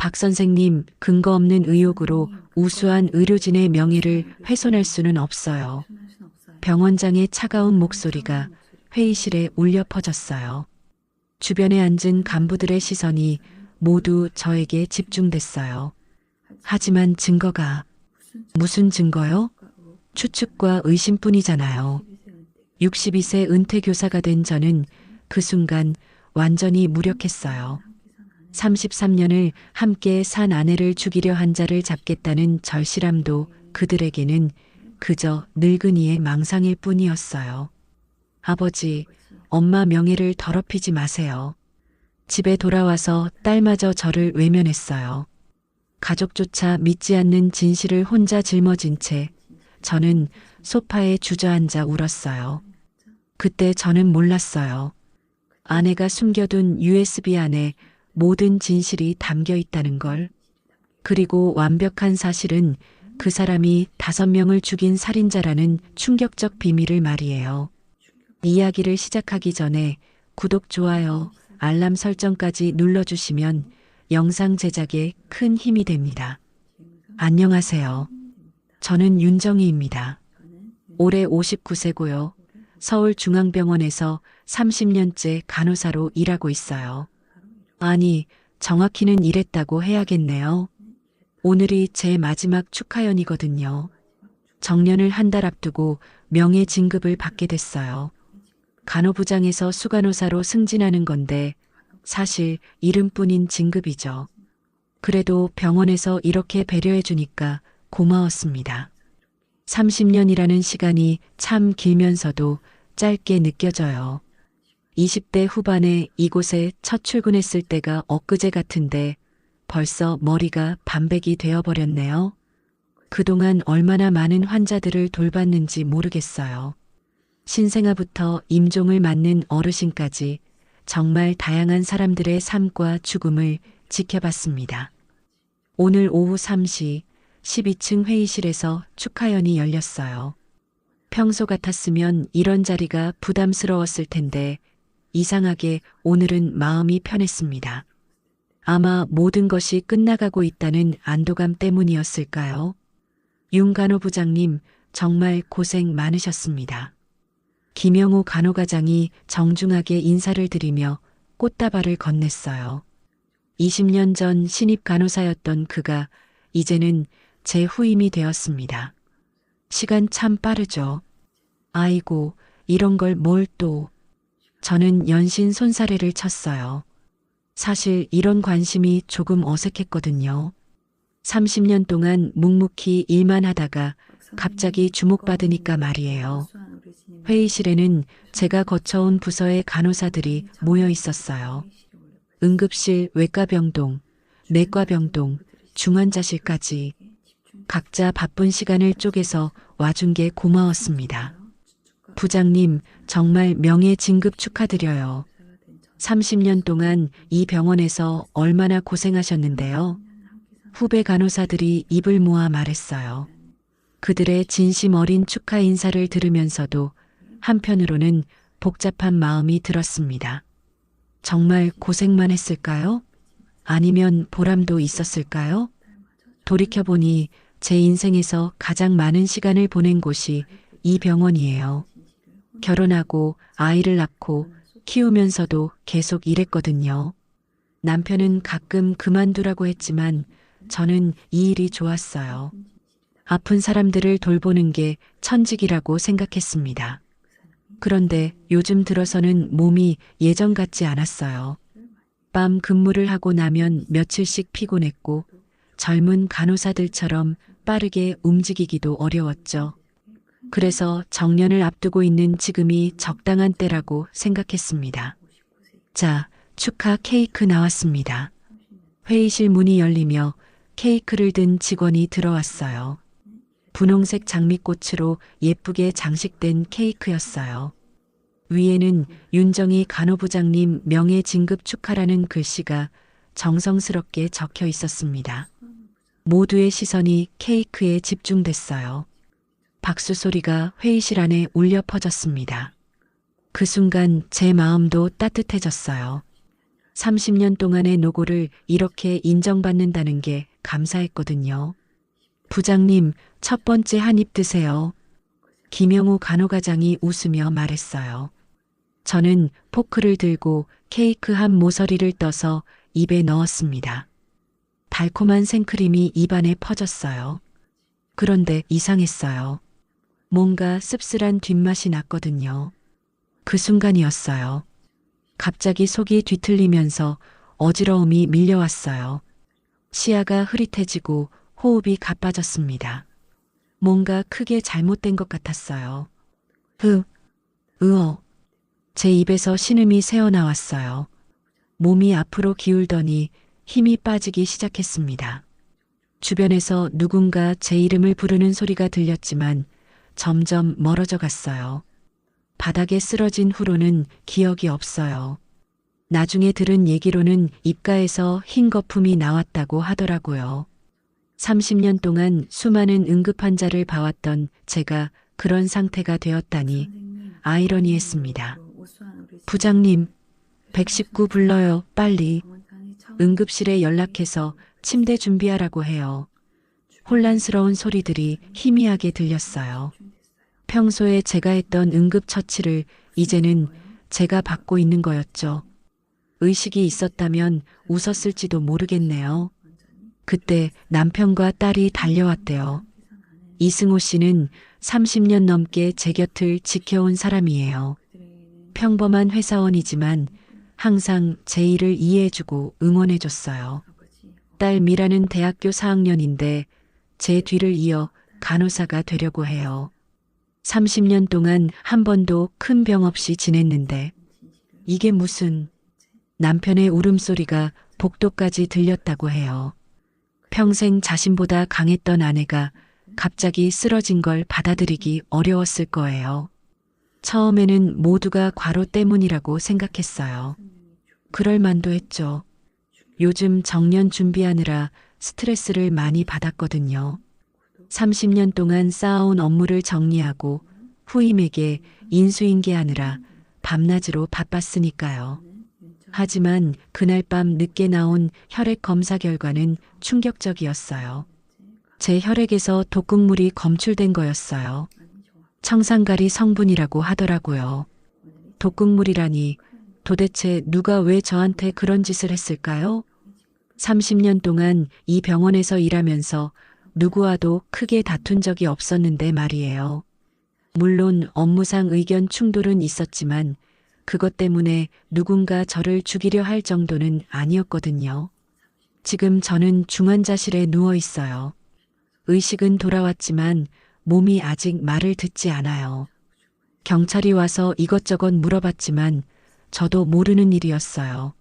박 선생님, 근거 없는 의혹으로 우수한 의료진의 명예를 훼손할 수는 없어요. 병원장의 차가운 목소리가 회의실에 울려 퍼졌어요. 주변에 앉은 간부들의 시선이 모두 저에게 집중됐어요. 하지만 증거가 무슨 증거요? 추측과 의심뿐이잖아요. 62세 은퇴 교사가 된 저는 그 순간 완전히 무력했어요. 33년을 함께 산 아내를 죽이려 한 자를 잡겠다는 절실함도 그들에게는 그저 늙은이의 망상일 뿐이었어요. 아버지, 엄마 명예를 더럽히지 마세요. 집에 돌아와서 딸마저 저를 외면했어요. 가족조차 믿지 않는 진실을 혼자 짊어진 채 저는 소파에 주저앉아 울었어요. 그때 저는 몰랐어요. 아내가 숨겨둔 USB 안에 모든 진실이 담겨 있다는 걸. 그리고 완벽한 사실은 그 사람이 5명을 죽인 살인자라는 충격적 비밀을 말이에요. 이야기를 시작하기 전에 구독, 좋아요, 알람 설정까지 눌러주시면 영상 제작에 큰 힘이 됩니다. 안녕하세요. 저는 윤정희입니다. 올해 59세고요. 서울중앙병원에서 30년째 간호사로 일하고 있어요. 아니, 정확히는 이랬다고 해야겠네요. 오늘이 제 마지막 축하연이거든요. 정년을 한 달 앞두고 명예 진급을 받게 됐어요. 간호부장에서 수간호사로 승진하는 건데 사실 이름뿐인 진급이죠. 그래도 병원에서 이렇게 배려해 주니까 고마웠습니다. 30년이라는 시간이 참 길면서도 짧게 느껴져요. 20대 후반에 이곳에 첫 출근했을 때가 엊그제 같은데 벌써 머리가 반백이 되어버렸네요. 그동안 얼마나 많은 환자들을 돌봤는지 모르겠어요. 신생아부터 임종을 맞는 어르신까지 정말 다양한 사람들의 삶과 죽음을 지켜봤습니다. 오늘 오후 3시 12층 회의실에서 축하연이 열렸어요. 평소 같았으면 이런 자리가 부담스러웠을 텐데 이상하게 오늘은 마음이 편했습니다. 아마 모든 것이 끝나가고 있다는 안도감 때문이었을까요? 윤 간호부장님, 정말 고생 많으셨습니다. 김영호 간호과장이 정중하게 인사를 드리며 꽃다발을 건넸어요. 20년 전 신입 간호사였던 그가 이제는 제 후임이 되었습니다. 시간 참 빠르죠. 아이고, 이런 걸 뭘 또. 저는 연신 손사래를 쳤어요. 사실 이런 관심이 조금 어색했거든요. 30년 동안 묵묵히 일만 하다가 갑자기 주목받으니까 말이에요. 회의실에는 제가 거쳐온 부서의 간호사들이 모여 있었어요. 응급실, 외과병동, 내과병동, 중환자실까지 각자 바쁜 시간을 쪼개서 와준 게 고마웠습니다. 부장님, 정말 명예 진급 축하드려요. 30년 동안 이 병원에서 얼마나 고생하셨는데요. 후배 간호사들이 입을 모아 말했어요. 그들의 진심 어린 축하 인사를 들으면서도 한편으로는 복잡한 마음이 들었습니다. 정말 고생만 했을까요? 아니면 보람도 있었을까요? 돌이켜보니 제 인생에서 가장 많은 시간을 보낸 곳이 이 병원이에요. 결혼하고 아이를 낳고 키우면서도 계속 일했거든요. 남편은 가끔 그만두라고 했지만 저는 이 일이 좋았어요. 아픈 사람들을 돌보는 게 천직이라고 생각했습니다. 그런데 요즘 들어서는 몸이 예전 같지 않았어요. 밤 근무를 하고 나면 며칠씩 피곤했고 젊은 간호사들처럼 빠르게 움직이기도 어려웠죠. 그래서 정년을 앞두고 있는 지금이 적당한 때라고 생각했습니다. 자, 축하 케이크 나왔습니다. 회의실 문이 열리며 케이크를 든 직원이 들어왔어요. 분홍색 장미꽃으로 예쁘게 장식된 케이크였어요. 위에는 윤정희 간호부장님 명예 진급 축하라는 글씨가 정성스럽게 적혀 있었습니다. 모두의 시선이 케이크에 집중됐어요. 박수 소리가 회의실 안에 울려 퍼졌습니다. 그 순간 제 마음도 따뜻해졌어요. 30년 동안의 노고를 이렇게 인정받는다는 게 감사했거든요. 부장님, 첫 번째 한 입 드세요. 김영우 간호과장이 웃으며 말했어요. 저는 포크를 들고 케이크 한 모서리를 떠서 입에 넣었습니다. 달콤한 생크림이 입안에 퍼졌어요. 그런데 이상했어요. 뭔가 씁쓸한 뒷맛이 났거든요. 그 순간이었어요. 갑자기 속이 뒤틀리면서 어지러움이 밀려왔어요. 시야가 흐릿해지고 호흡이 가빠졌습니다. 뭔가 크게 잘못된 것 같았어요. 으어. 제 입에서 신음이 새어나왔어요. 몸이 앞으로 기울더니 힘이 빠지기 시작했습니다. 주변에서 누군가 제 이름을 부르는 소리가 들렸지만 점점 멀어져 갔어요. 바닥에 쓰러진 후로는 기억이 없어요. 나중에 들은 얘기로는 입가에서 흰 거품이 나왔다고 하더라고요. 30년 동안 수많은 응급 환자를 봐왔던 제가 그런 상태가 되었다니 아이러니했습니다. 부장님, 119 불러요, 빨리. 응급실에 연락해서 침대 준비하라고 해요. 혼란스러운 소리들이 희미하게 들렸어요. 평소에 제가 했던 응급처치를 이제는 제가 받고 있는 거였죠. 의식이 있었다면 웃었을지도 모르겠네요. 그때 남편과 딸이 달려왔대요. 이승호 씨는 30년 넘게 제 곁을 지켜온 사람이에요. 평범한 회사원이지만 항상 제 일을 이해해주고 응원해줬어요. 딸 미라는 대학교 4학년인데 제 뒤를 이어 간호사가 되려고 해요. 30년 동안 한 번도 큰 병 없이 지냈는데 이게 무슨 남편의 울음소리가 복도까지 들렸다고 해요. 평생 자신보다 강했던 아내가 갑자기 쓰러진 걸 받아들이기 어려웠을 거예요. 처음에는 모두가 과로 때문이라고 생각했어요. 그럴 만도 했죠. 요즘 정년 준비하느라 스트레스를 많이 받았거든요. 30년 동안 쌓아온 업무를 정리하고 후임에게 인수인계하느라 밤낮으로 바빴으니까요. 하지만 그날 밤 늦게 나온 혈액 검사 결과는 충격적이었어요. 제 혈액에서 독극물이 검출된 거였어요. 청산가리 성분이라고 하더라고요. 독극물이라니 도대체 누가 왜 저한테 그런 짓을 했을까요? 30년 동안 이 병원에서 일하면서 누구와도 크게 다툰 적이 없었는데 말이에요. 물론 업무상 의견 충돌은 있었지만 그것 때문에 누군가 저를 죽이려 할 정도는 아니었거든요. 지금 저는 중환자실에 누워 있어요. 의식은 돌아왔지만 몸이 아직 말을 듣지 않아요. 경찰이 와서 이것저것 물어봤지만 저도 모르는 일이었어요.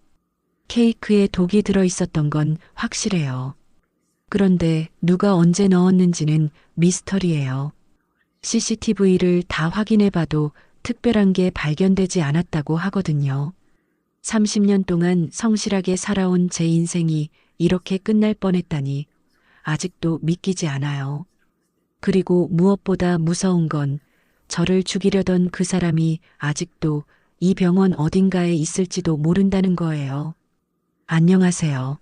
케이크에 독이 들어 있었던 건 확실해요. 그런데 누가 언제 넣었는지는 미스터리예요. CCTV를 다 확인해봐도 특별한 게 발견되지 않았다고 하거든요. 30년 동안 성실하게 살아온 제 인생이 이렇게 끝날 뻔했다니 아직도 믿기지 않아요. 그리고 무엇보다 무서운 건 저를 죽이려던 그 사람이 아직도 이 병원 어딘가에 있을지도 모른다는 거예요. 안녕하세요.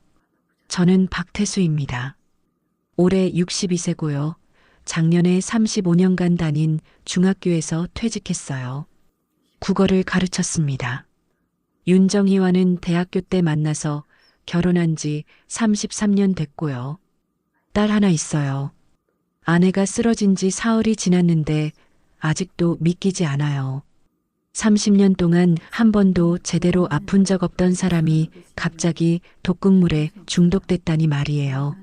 저는 박태수입니다. 올해 62세고요. 작년에 35년간 다닌 중학교에서 퇴직했어요. 국어를 가르쳤습니다. 윤정희와는 대학교 때 만나서 결혼한 지 33년 됐고요. 딸 하나 있어요. 아내가 쓰러진 지 사흘이 지났는데 아직도 믿기지 않아요. 30년 동안 한 번도 제대로 아픈 적 없던 사람이 갑자기 독극물에 중독됐다니 말이에요.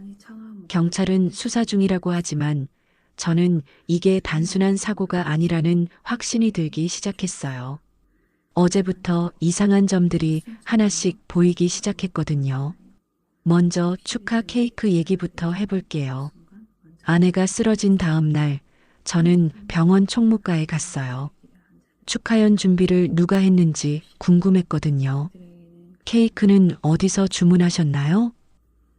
경찰은 수사 중이라고 하지만 저는 이게 단순한 사고가 아니라는 확신이 들기 시작했어요. 어제부터 이상한 점들이 하나씩 보이기 시작했거든요. 먼저 축하 케이크 얘기부터 해볼게요. 아내가 쓰러진 다음 날 저는 병원 총무과에 갔어요. 축하연 준비를 누가 했는지 궁금했거든요. 케이크는 어디서 주문하셨나요?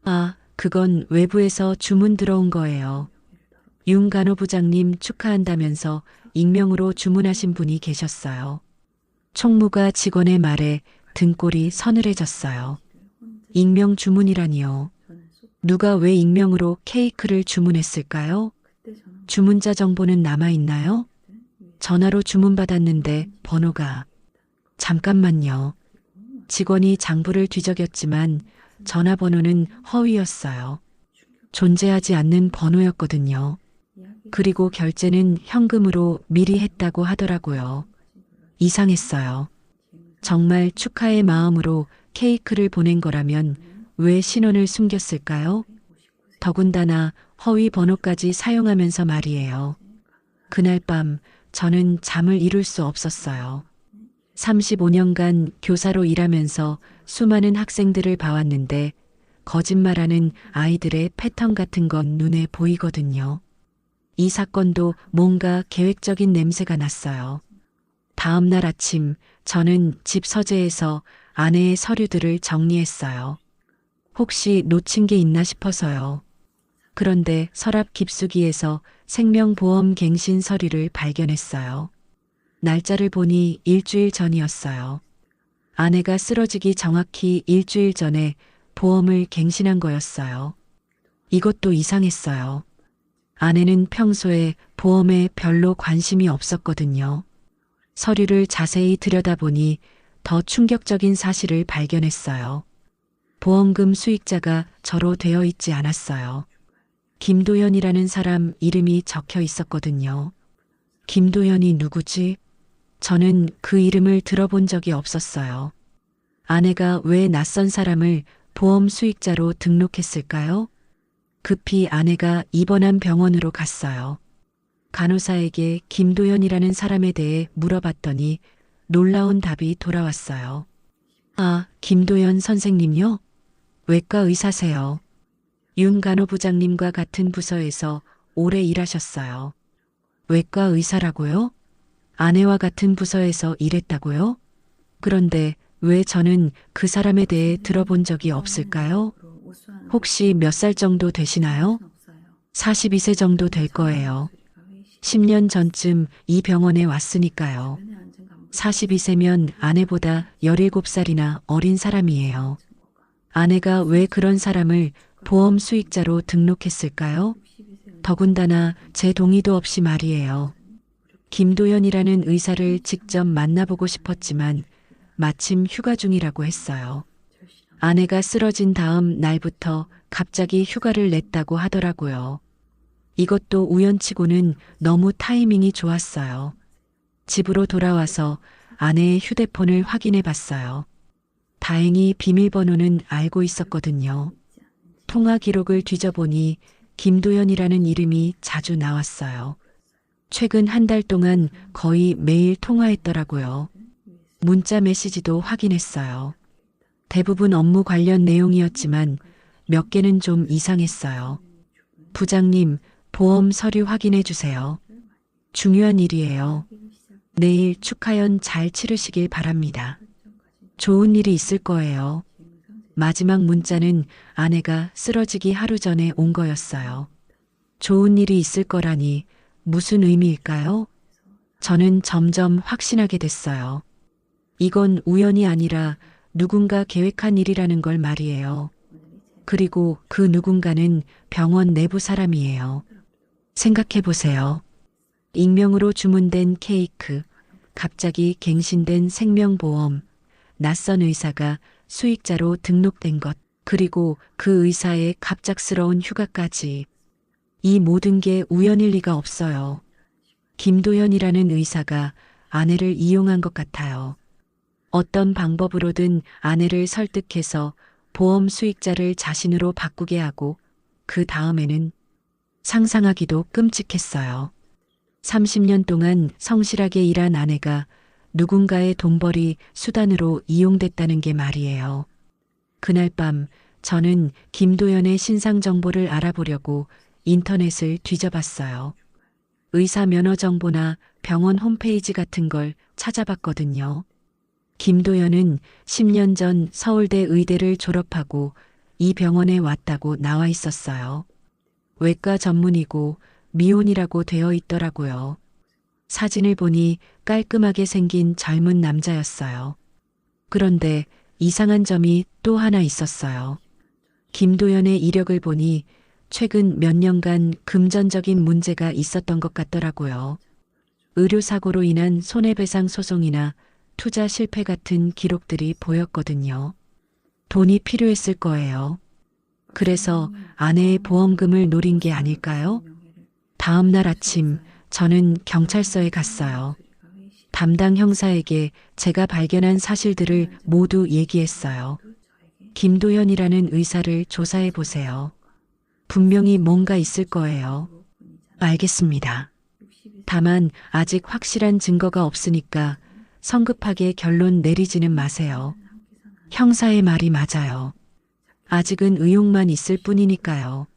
아, 그건 외부에서 주문 들어온 거예요. 윤 간호부장님 축하한다면서 익명으로 주문하신 분이 계셨어요. 총무가 직원의 말에 등골이 서늘해졌어요. 익명 주문이라니요. 누가 왜 익명으로 케이크를 주문했을까요? 주문자 정보는 남아있나요? 전화로 주문받았는데 번호가... 잠깐만요. 직원이 장부를 뒤적였지만 전화번호는 허위였어요. 존재하지 않는 번호였거든요. 그리고 결제는 현금으로 미리 했다고 하더라고요. 이상했어요. 정말 축하의 마음으로 케이크를 보낸 거라면 왜 신원을 숨겼을까요? 더군다나 허위 번호까지 사용하면서 말이에요. 그날 밤 저는 잠을 이룰 수 없었어요. 35년간 교사로 일하면서 수많은 학생들을 봐왔는데 거짓말하는 아이들의 패턴 같은 건 눈에 보이거든요. 이 사건도 뭔가 계획적인 냄새가 났어요. 다음 날 아침 저는 집 서재에서 아내의 서류들을 정리했어요. 혹시 놓친 게 있나 싶어서요. 그런데 서랍 깊숙이에서 생명보험 갱신 서류를 발견했어요. 날짜를 보니 일주일 전이었어요. 아내가 쓰러지기 정확히 일주일 전에 보험을 갱신한 거였어요. 이것도 이상했어요. 아내는 평소에 보험에 별로 관심이 없었거든요. 서류를 자세히 들여다보니 더 충격적인 사실을 발견했어요. 보험금 수익자가 저로 되어 있지 않았어요. 김도연이라는 사람 이름이 적혀 있었거든요. 김도연이 누구지? 저는 그 이름을 들어본 적이 없었어요. 아내가 왜 낯선 사람을 보험 수익자로 등록했을까요? 급히 아내가 입원한 병원으로 갔어요. 간호사에게 김도연이라는 사람에 대해 물어봤더니 놀라운 답이 돌아왔어요. 아, 김도연 선생님요? 외과 의사세요. 윤 간호부장님과 같은 부서에서 오래 일하셨어요. 외과 의사라고요? 아내와 같은 부서에서 일했다고요? 그런데 왜 저는 그 사람에 대해 들어본 적이 없을까요? 혹시 몇 살 정도 되시나요? 42세 정도 될 거예요. 10년 전쯤 이 병원에 왔으니까요. 42세면 아내보다 17살이나 어린 사람이에요. 아내가 왜 그런 사람을 보험 수익자로 등록했을까요? 더군다나 제 동의도 없이 말이에요. 김도연이라는 의사를 직접 만나보고 싶었지만 마침 휴가 중이라고 했어요. 아내가 쓰러진 다음 날부터 갑자기 휴가를 냈다고 하더라고요. 이것도 우연치고는 너무 타이밍이 좋았어요. 집으로 돌아와서 아내의 휴대폰을 확인해 봤어요. 다행히 비밀번호는 알고 있었거든요. 통화 기록을 뒤져보니 김도연이라는 이름이 자주 나왔어요. 최근 한 달 동안 거의 매일 통화했더라고요. 문자 메시지도 확인했어요. 대부분 업무 관련 내용이었지만 몇 개는 좀 이상했어요. 부장님, 보험 서류 확인해 주세요. 중요한 일이에요. 내일 축하연 잘 치르시길 바랍니다. 좋은 일이 있을 거예요. 마지막 문자는 아내가 쓰러지기 하루 전에 온 거였어요. 좋은 일이 있을 거라니 무슨 의미일까요? 저는 점점 확신하게 됐어요. 이건 우연이 아니라 누군가 계획한 일이라는 걸 말이에요. 그리고 그 누군가는 병원 내부 사람이에요. 생각해 보세요. 익명으로 주문된 케이크, 갑자기 갱신된 생명보험, 낯선 의사가 수익자로 등록된 것, 그리고 그 의사의 갑작스러운 휴가까지. 이 모든 게 우연일 리가 없어요. 김도연이라는 의사가 아내를 이용한 것 같아요. 어떤 방법으로든 아내를 설득해서 보험 수익자를 자신으로 바꾸게 하고 그 다음에는 상상하기도 끔찍했어요. 30년 동안 성실하게 일한 아내가 누군가의 돈벌이 수단으로 이용됐다는 게 말이에요. 그날 밤 저는 김도연의 신상 정보를 알아보려고 인터넷을 뒤져봤어요. 의사 면허 정보나 병원 홈페이지 같은 걸 찾아봤거든요. 김도연은 10년 전 서울대 의대를 졸업하고 이 병원에 왔다고 나와 있었어요. 외과 전문이고 미혼이라고 되어 있더라고요. 사진을 보니 깔끔하게 생긴 젊은 남자였어요. 그런데 이상한 점이 또 하나 있었어요. 김도연의 이력을 보니 최근 몇 년간 금전적인 문제가 있었던 것 같더라고요. 의료사고로 인한 손해배상 소송이나 투자 실패 같은 기록들이 보였거든요. 돈이 필요했을 거예요. 그래서 아내의 보험금을 노린 게 아닐까요? 다음 날 아침 저는 경찰서에 갔어요. 담당 형사에게 제가 발견한 사실들을 모두 얘기했어요. 김도연이라는 의사를 조사해 보세요. 분명히 뭔가 있을 거예요. 알겠습니다. 다만 아직 확실한 증거가 없으니까 성급하게 결론 내리지는 마세요. 형사의 말이 맞아요. 아직은 의혹만 있을 뿐이니까요.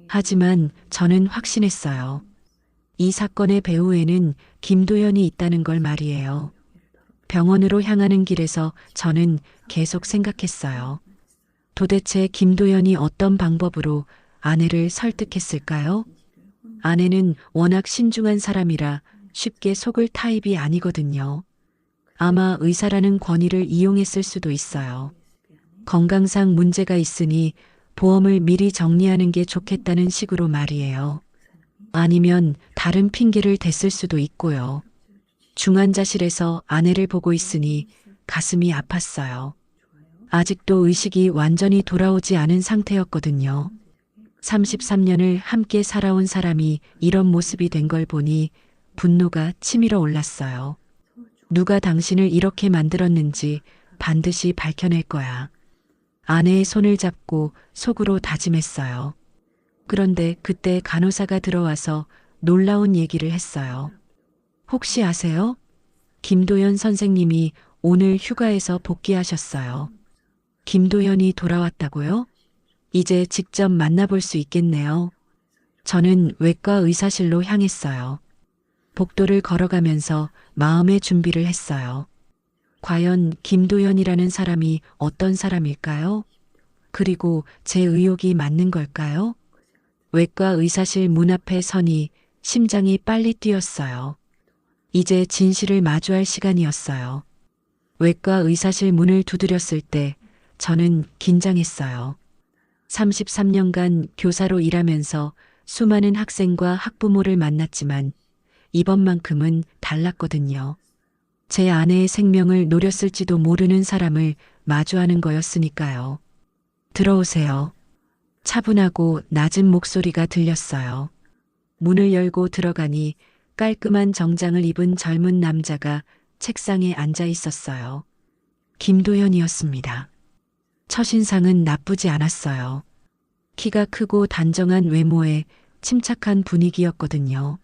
하지만 저는 확신했어요. 이 사건의 배후에는 김도연이 있다는 걸 말이에요. 병원으로 향하는 길에서 저는 계속 생각했어요. 도대체 김도연이 어떤 방법으로 아내를 설득했을까요? 아내는 워낙 신중한 사람이라 쉽게 속을 타입이 아니거든요. 아마 의사라는 권위를 이용했을 수도 있어요. 건강상 문제가 있으니 보험을 미리 정리하는 게 좋겠다는 식으로 말이에요. 아니면 다른 핑계를 댔을 수도 있고요. 중환자실에서 아내를 보고 있으니 가슴이 아팠어요. 아직도 의식이 완전히 돌아오지 않은 상태였거든요. 33년을 함께 살아온 사람이 이런 모습이 된 걸 보니 분노가 치밀어 올랐어요. 누가 당신을 이렇게 만들었는지 반드시 밝혀낼 거야. 아내의 손을 잡고 속으로 다짐했어요. 그런데 그때 간호사가 들어와서 놀라운 얘기를 했어요. 혹시 아세요? 김도연 선생님이 오늘 휴가에서 복귀하셨어요. 김도연이 돌아왔다고요? 이제 직접 만나볼 수 있겠네요. 저는 외과 의사실로 향했어요. 복도를 걸어가면서 마음의 준비를 했어요. 과연 김도연이라는 사람이 어떤 사람일까요? 그리고 제 의혹이 맞는 걸까요? 외과 의사실 문 앞에 서니 심장이 빨리 뛰었어요. 이제 진실을 마주할 시간이었어요. 외과 의사실 문을 두드렸을 때 저는 긴장했어요. 33년간 교사로 일하면서 수많은 학생과 학부모를 만났지만 이번만큼은 달랐거든요. 제 아내의 생명을 노렸을지도 모르는 사람을 마주하는 거였으니까요. 들어오세요. 차분하고 낮은 목소리가 들렸어요. 문을 열고 들어가니 깔끔한 정장을 입은 젊은 남자가 책상에 앉아 있었어요. 김도연이었습니다. 첫인상은 나쁘지 않았어요. 키가 크고 단정한 외모에 침착한 분위기였거든요.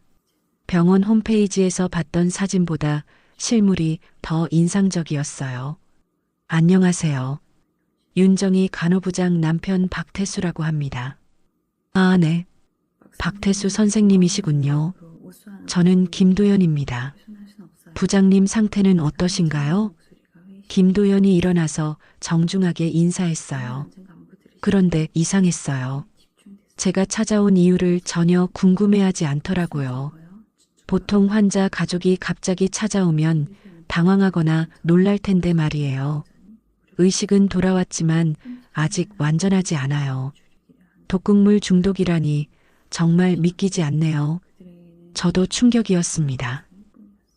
병원 홈페이지에서 봤던 사진보다 실물이 더 인상적이었어요. 안녕하세요. 윤정희 간호부장 남편 박태수라고 합니다. 아, 네. 박태수 선생님이시군요. 저는 김도연입니다. 부장님 상태는 어떠신가요? 김도연이 일어나서 정중하게 인사했어요. 그런데 이상했어요. 제가 찾아온 이유를 전혀 궁금해하지 않더라고요. 보통 환자 가족이 갑자기 찾아오면 당황하거나 놀랄 텐데 말이에요. 의식은 돌아왔지만 아직 완전하지 않아요. 독극물 중독이라니 정말 믿기지 않네요. 저도 충격이었습니다.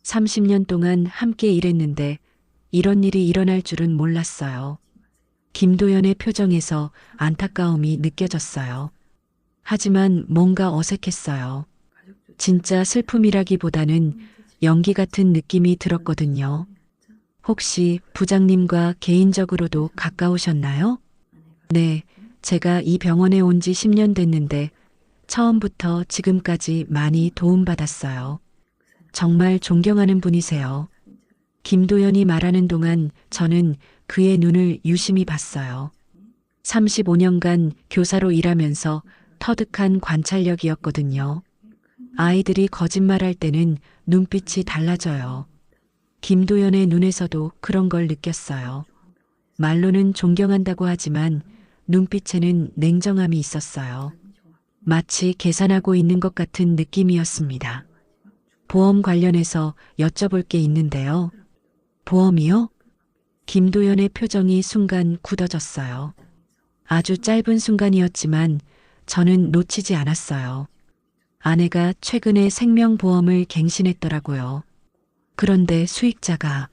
30년 동안 함께 일했는데 이런 일이 일어날 줄은 몰랐어요. 김도연의 표정에서 안타까움이 느껴졌어요. 하지만 뭔가 어색했어요. 진짜 슬픔이라기보다는 연기 같은 느낌이 들었거든요. 혹시 부장님과 개인적으로도 가까우셨나요? 네, 제가 이 병원에 온 지 10년 됐는데 처음부터 지금까지 많이 도움받았어요. 정말 존경하는 분이세요. 김도연이 말하는 동안 저는 그의 눈을 유심히 봤어요. 35년간 교사로 일하면서 터득한 관찰력이었거든요. 아이들이 거짓말할 때는 눈빛이 달라져요. 김도연의 눈에서도 그런 걸 느꼈어요. 말로는 존경한다고 하지만 눈빛에는 냉정함이 있었어요. 마치 계산하고 있는 것 같은 느낌이었습니다. 보험 관련해서 여쭤볼 게 있는데요. 보험이요? 김도연의 표정이 순간 굳어졌어요. 아주 짧은 순간이었지만 저는 놓치지 않았어요. 아내가 최근에 생명보험을 갱신했더라고요. 그런데 수익자가,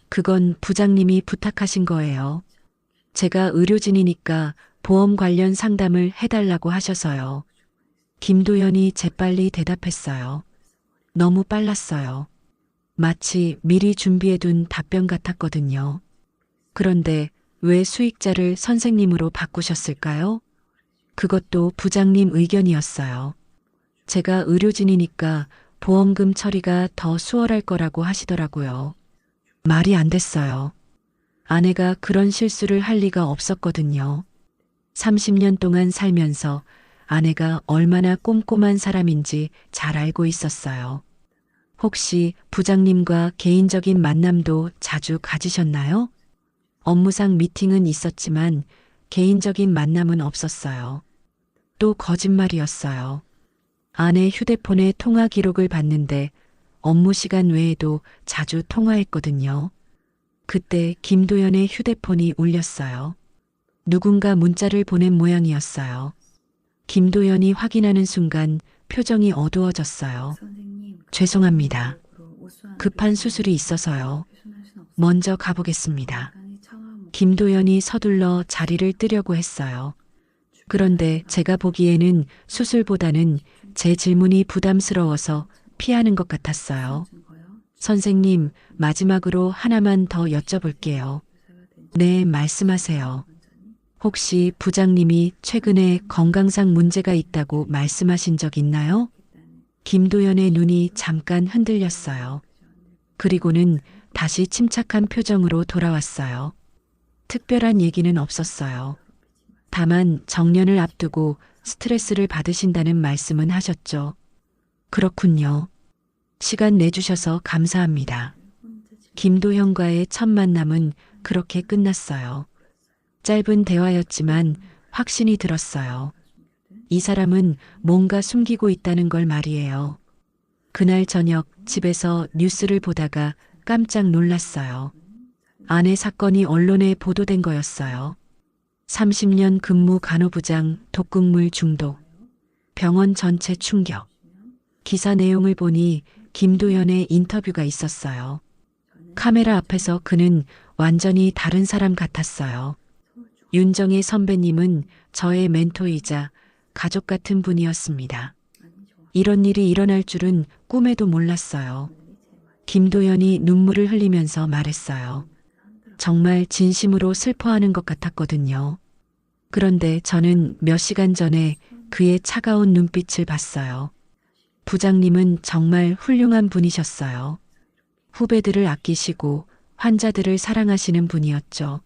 그건 부장님이 부탁하신 거예요. 제가 의료진이니까 보험 관련 상담을 해달라고 하셔서요. 김도연이 재빨리 대답했어요. 너무 빨랐어요. 마치 미리 준비해둔 답변 같았거든요. 그런데 왜 수익자를 선생님으로 바꾸셨을까요? 그것도 부장님 의견이었어요. 제가 의료진이니까 보험금 처리가 더 수월할 거라고 하시더라고요. 말이 안 됐어요. 아내가 그런 실수를 할 리가 없었거든요. 30년 동안 살면서 아내가 얼마나 꼼꼼한 사람인지 잘 알고 있었어요. 혹시 부장님과 개인적인 만남도 자주 가지셨나요? 업무상 미팅은 있었지만 개인적인 만남은 없었어요. 또 거짓말이었어요. 아내 휴대폰의 통화 기록을 봤는데 업무 시간 외에도 자주 통화했거든요. 그때 김도연의 휴대폰이 울렸어요. 누군가 문자를 보낸 모양이었어요. 김도연이 확인하는 순간 표정이 어두워졌어요. 죄송합니다. 급한 수술이 있어서요. 먼저 가보겠습니다. 김도연이 서둘러 자리를 뜨려고 했어요. 그런데 제가 보기에는 수술보다는 제 질문이 부담스러워서 피하는 것 같았어요. 선생님, 마지막으로 하나만 더 여쭤볼게요. 네, 말씀하세요. 혹시 부장님이 최근에 건강상 문제가 있다고 말씀하신 적 있나요? 김도연의 눈이 잠깐 흔들렸어요. 그리고는 다시 침착한 표정으로 돌아왔어요. 특별한 얘기는 없었어요. 다만 정년을 앞두고 스트레스를 받으신다는 말씀은 하셨죠. 그렇군요. 시간 내주셔서 감사합니다. 김도현과의 첫 만남은 그렇게 끝났어요. 짧은 대화였지만 확신이 들었어요. 이 사람은 뭔가 숨기고 있다는 걸 말이에요. 그날 저녁 집에서 뉴스를 보다가 깜짝 놀랐어요. 아내 사건이 언론에 보도된 거였어요. 30년 근무 간호부장 독극물 중독. 병원 전체 충격. 기사 내용을 보니 김도연의 인터뷰가 있었어요. 카메라 앞에서 그는 완전히 다른 사람 같았어요. 윤정혜 선배님은 저의 멘토이자 가족 같은 분이었습니다. 이런 일이 일어날 줄은 꿈에도 몰랐어요. 김도연이 눈물을 흘리면서 말했어요. 정말 진심으로 슬퍼하는 것 같았거든요. 그런데 저는 몇 시간 전에 그의 차가운 눈빛을 봤어요. 부장님은 정말 훌륭한 분이셨어요. 후배들을 아끼시고 환자들을 사랑하시는 분이었죠.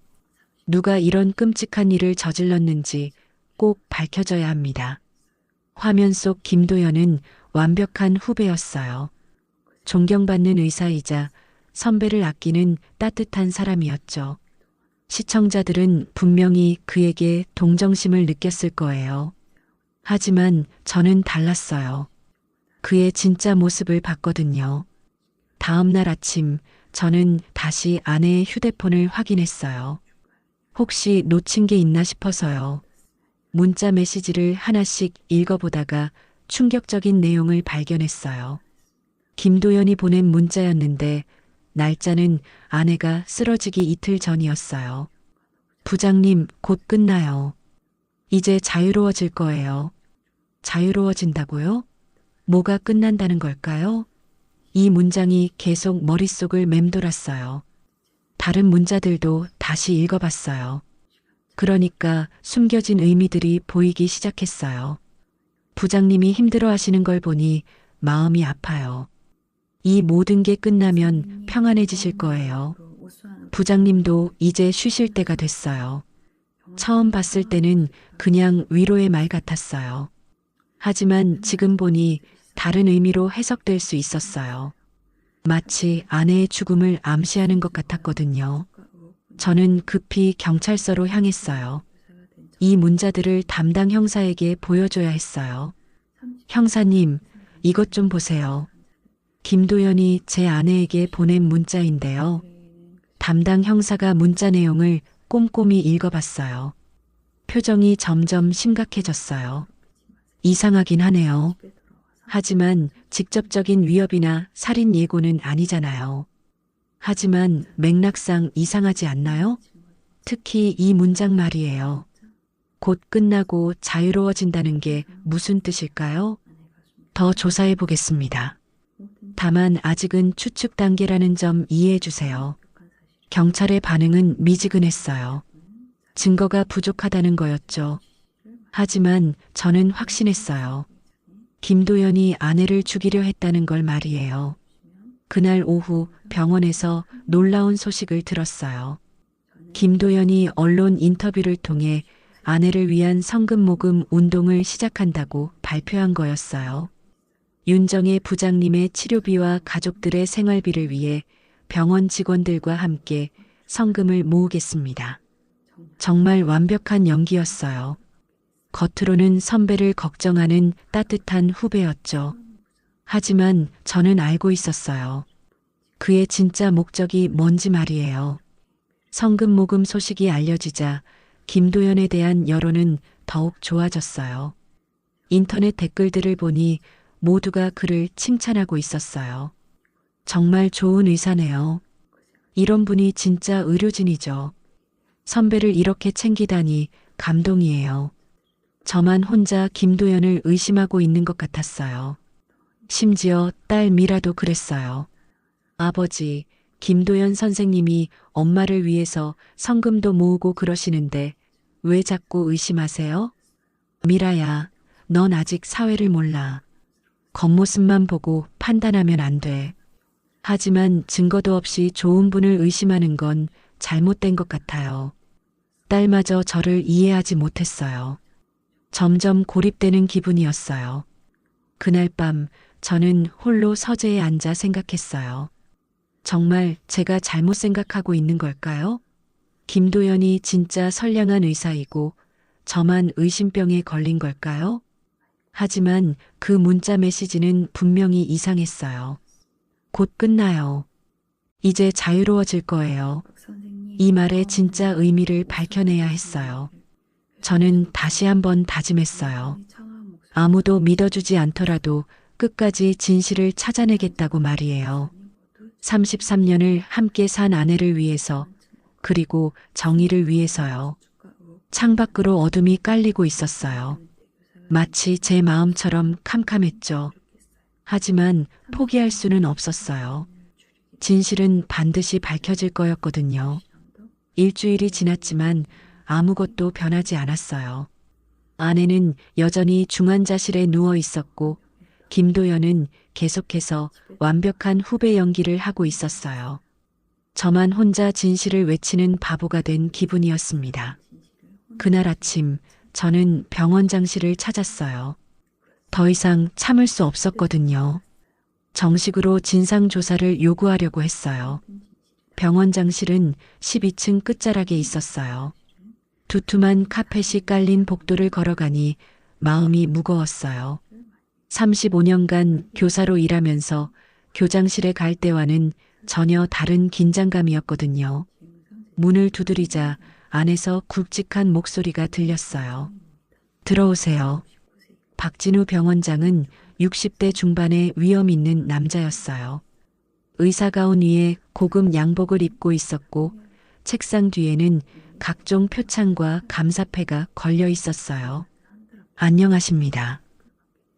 누가 이런 끔찍한 일을 저질렀는지 꼭 밝혀져야 합니다. 화면 속 김도연은 완벽한 후배였어요. 존경받는 의사이자 선배를 아끼는 따뜻한 사람이었죠. 시청자들은 분명히 그에게 동정심을 느꼈을 거예요. 하지만 저는 달랐어요. 그의 진짜 모습을 봤거든요. 다음 날 아침 저는 다시 아내의 휴대폰을 확인했어요. 혹시 놓친 게 있나 싶어서요. 문자 메시지를 하나씩 읽어보다가 충격적인 내용을 발견했어요. 김도연이 보낸 문자였는데 날짜는 아내가 쓰러지기 이틀 전이었어요. 부장님, 곧 끝나요. 이제 자유로워질 거예요. 자유로워진다고요? 뭐가 끝난다는 걸까요? 이 문장이 계속 머릿속을 맴돌았어요. 다른 문자들도 다시 읽어봤어요. 그러니까 숨겨진 의미들이 보이기 시작했어요. 부장님이 힘들어 하시는 걸 보니 마음이 아파요. 이 모든 게 끝나면 평안해지실 거예요. 부장님도 이제 쉬실 때가 됐어요. 처음 봤을 때는 그냥 위로의 말 같았어요. 하지만 지금 보니 다른 의미로 해석될 수 있었어요. 마치 아내의 죽음을 암시하는 것 같았거든요. 저는 급히 경찰서로 향했어요. 이 문자들을 담당 형사에게 보여줘야 했어요. 형사님, 이것 좀 보세요. 김도연이 제 아내에게 보낸 문자인데요. 담당 형사가 문자 내용을 꼼꼼히 읽어봤어요. 표정이 점점 심각해졌어요. 이상하긴 하네요. 하지만 직접적인 위협이나 살인 예고는 아니잖아요. 하지만 맥락상 이상하지 않나요? 특히 이 문장 말이에요. 곧 끝나고 자유로워진다는 게 무슨 뜻일까요? 더 조사해 보겠습니다. 다만 아직은 추측 단계라는 점 이해해 주세요. 경찰의 반응은 미지근했어요. 증거가 부족하다는 거였죠. 하지만 저는 확신했어요. 김도연이 아내를 죽이려 했다는 걸 말이에요. 그날 오후 병원에서 놀라운 소식을 들었어요. 김도연이 언론 인터뷰를 통해 아내를 위한 성금 모금 운동을 시작한다고 발표한 거였어요. 윤정혜 부장님의 치료비와 가족들의 생활비를 위해 병원 직원들과 함께 성금을 모으겠습니다. 정말 완벽한 연기였어요. 겉으로는 선배를 걱정하는 따뜻한 후배였죠. 하지만 저는 알고 있었어요. 그의 진짜 목적이 뭔지 말이에요. 성금 모금 소식이 알려지자 김도연에 대한 여론은 더욱 좋아졌어요. 인터넷 댓글들을 보니 모두가 그를 칭찬하고 있었어요. 정말 좋은 의사네요. 이런 분이 진짜 의료진이죠. 선배를 이렇게 챙기다니 감동이에요. 저만 혼자 김도연을 의심하고 있는 것 같았어요. 심지어 딸 미라도 그랬어요. 아버지, 김도연 선생님이 엄마를 위해서 성금도 모으고 그러시는데 왜 자꾸 의심하세요? 미라야, 넌 아직 사회를 몰라. 겉모습만 보고 판단하면 안 돼. 하지만 증거도 없이 좋은 분을 의심하는 건 잘못된 것 같아요. 딸마저 저를 이해하지 못했어요. 점점 고립되는 기분이었어요. 그날 밤 저는 홀로 서재에 앉아 생각했어요. 정말 제가 잘못 생각하고 있는 걸까요? 김도연이 진짜 선량한 의사이고 저만 의심병에 걸린 걸까요? 하지만 그 문자 메시지는 분명히 이상했어요. 곧 끝나요. 이제 자유로워질 거예요. 이 말의 진짜 의미를 밝혀내야 했어요. 저는 다시 한번 다짐했어요. 아무도 믿어주지 않더라도 끝까지 진실을 찾아내겠다고 말이에요. 33년을 함께 산 아내를 위해서, 그리고 정의를 위해서요. 창밖으로 어둠이 깔리고 있었어요. 마치 제 마음처럼 캄캄했죠. 하지만 포기할 수는 없었어요. 진실은 반드시 밝혀질 거였거든요. 일주일이 지났지만 아무것도 변하지 않았어요. 아내는 여전히 중환자실에 누워 있었고 김도연은 계속해서 완벽한 후배 연기를 하고 있었어요. 저만 혼자 진실을 외치는 바보가 된 기분이었습니다. 그날 아침 저는 병원장실을 찾았어요. 더 이상 참을 수 없었거든요. 정식으로 진상조사를 요구하려고 했어요. 병원장실은 12층 끝자락에 있었어요. 두툼한 카펫이 깔린 복도를 걸어가니 마음이 무거웠어요. 35년간 교사로 일하면서 교장실에 갈 때와는 전혀 다른 긴장감이었거든요. 문을 두드리자 안에서 굵직한 목소리가 들렸어요. 들어오세요. 박진우 병원장은 60대 중반의 위험 있는 남자였어요. 의사가운 위에 고급 양복을 입고 있었고 책상 뒤에는 각종 표창과 감사패가 걸려 있었어요. 안녕하십니다.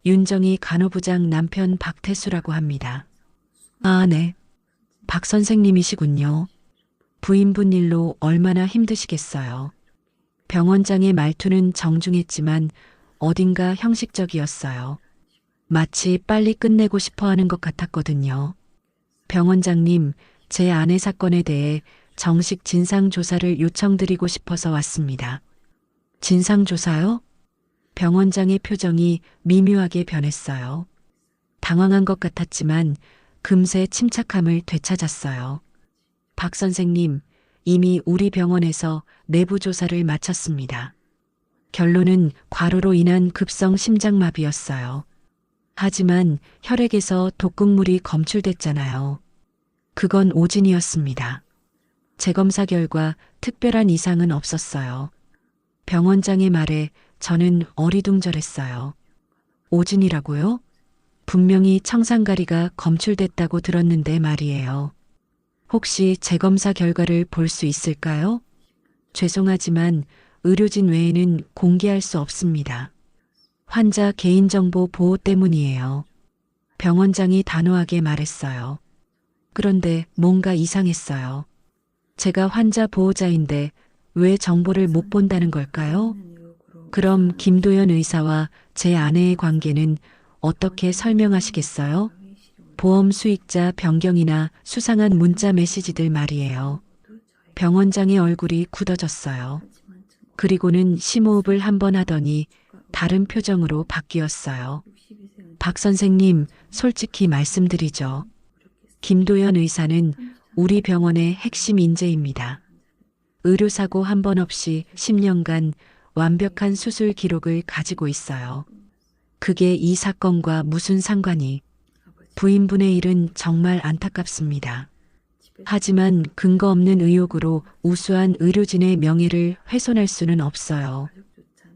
윤정희 간호부장 남편 박태수라고 합니다. 아, 네. 박 선생님이시군요. 부인분 일로 얼마나 힘드시겠어요. 병원장의 말투는 정중했지만 어딘가 형식적이었어요. 마치 빨리 끝내고 싶어 하는 것 같았거든요. 병원장님, 제 아내 사건에 대해 정식 진상조사를 요청드리고 싶어서 왔습니다. 진상조사요? 병원장의 표정이 미묘하게 변했어요. 당황한 것 같았지만 금세 침착함을 되찾았어요. 박 선생님, 이미 우리 병원에서 내부 조사를 마쳤습니다. 결론은 과로로 인한 급성 심장마비였어요. 하지만 혈액에서 독극물이 검출됐잖아요. 그건 오진이었습니다. 재검사 결과 특별한 이상은 없었어요. 병원장의 말에 저는 어리둥절했어요. 오진이라고요? 분명히 청산가리가 검출됐다고 들었는데 말이에요. 혹시 재검사 결과를 볼 수 있을까요? 죄송하지만 의료진 외에는 공개할 수 없습니다. 환자 개인정보 보호 때문이에요. 병원장이 단호하게 말했어요. 그런데 뭔가 이상했어요. 제가 환자 보호자인데 왜 정보를 못 본다는 걸까요? 그럼 김도연 의사와 제 아내의 관계는 어떻게 설명하시겠어요? 보험 수익자 변경이나 수상한 문자 메시지들 말이에요. 병원장의 얼굴이 굳어졌어요. 그리고는 심호흡을 한 번 하더니 다른 표정으로 바뀌었어요. 박 선생님, 솔직히 말씀드리죠. 김도연 의사는 우리 병원의 핵심 인재입니다. 의료사고 한 번 없이 10년간 완벽한 수술 기록을 가지고 있어요. 그게 이 사건과 무슨 상관이? 부인분의 일은 정말 안타깝습니다. 하지만 근거 없는 의혹으로 우수한 의료진의 명예를 훼손할 수는 없어요.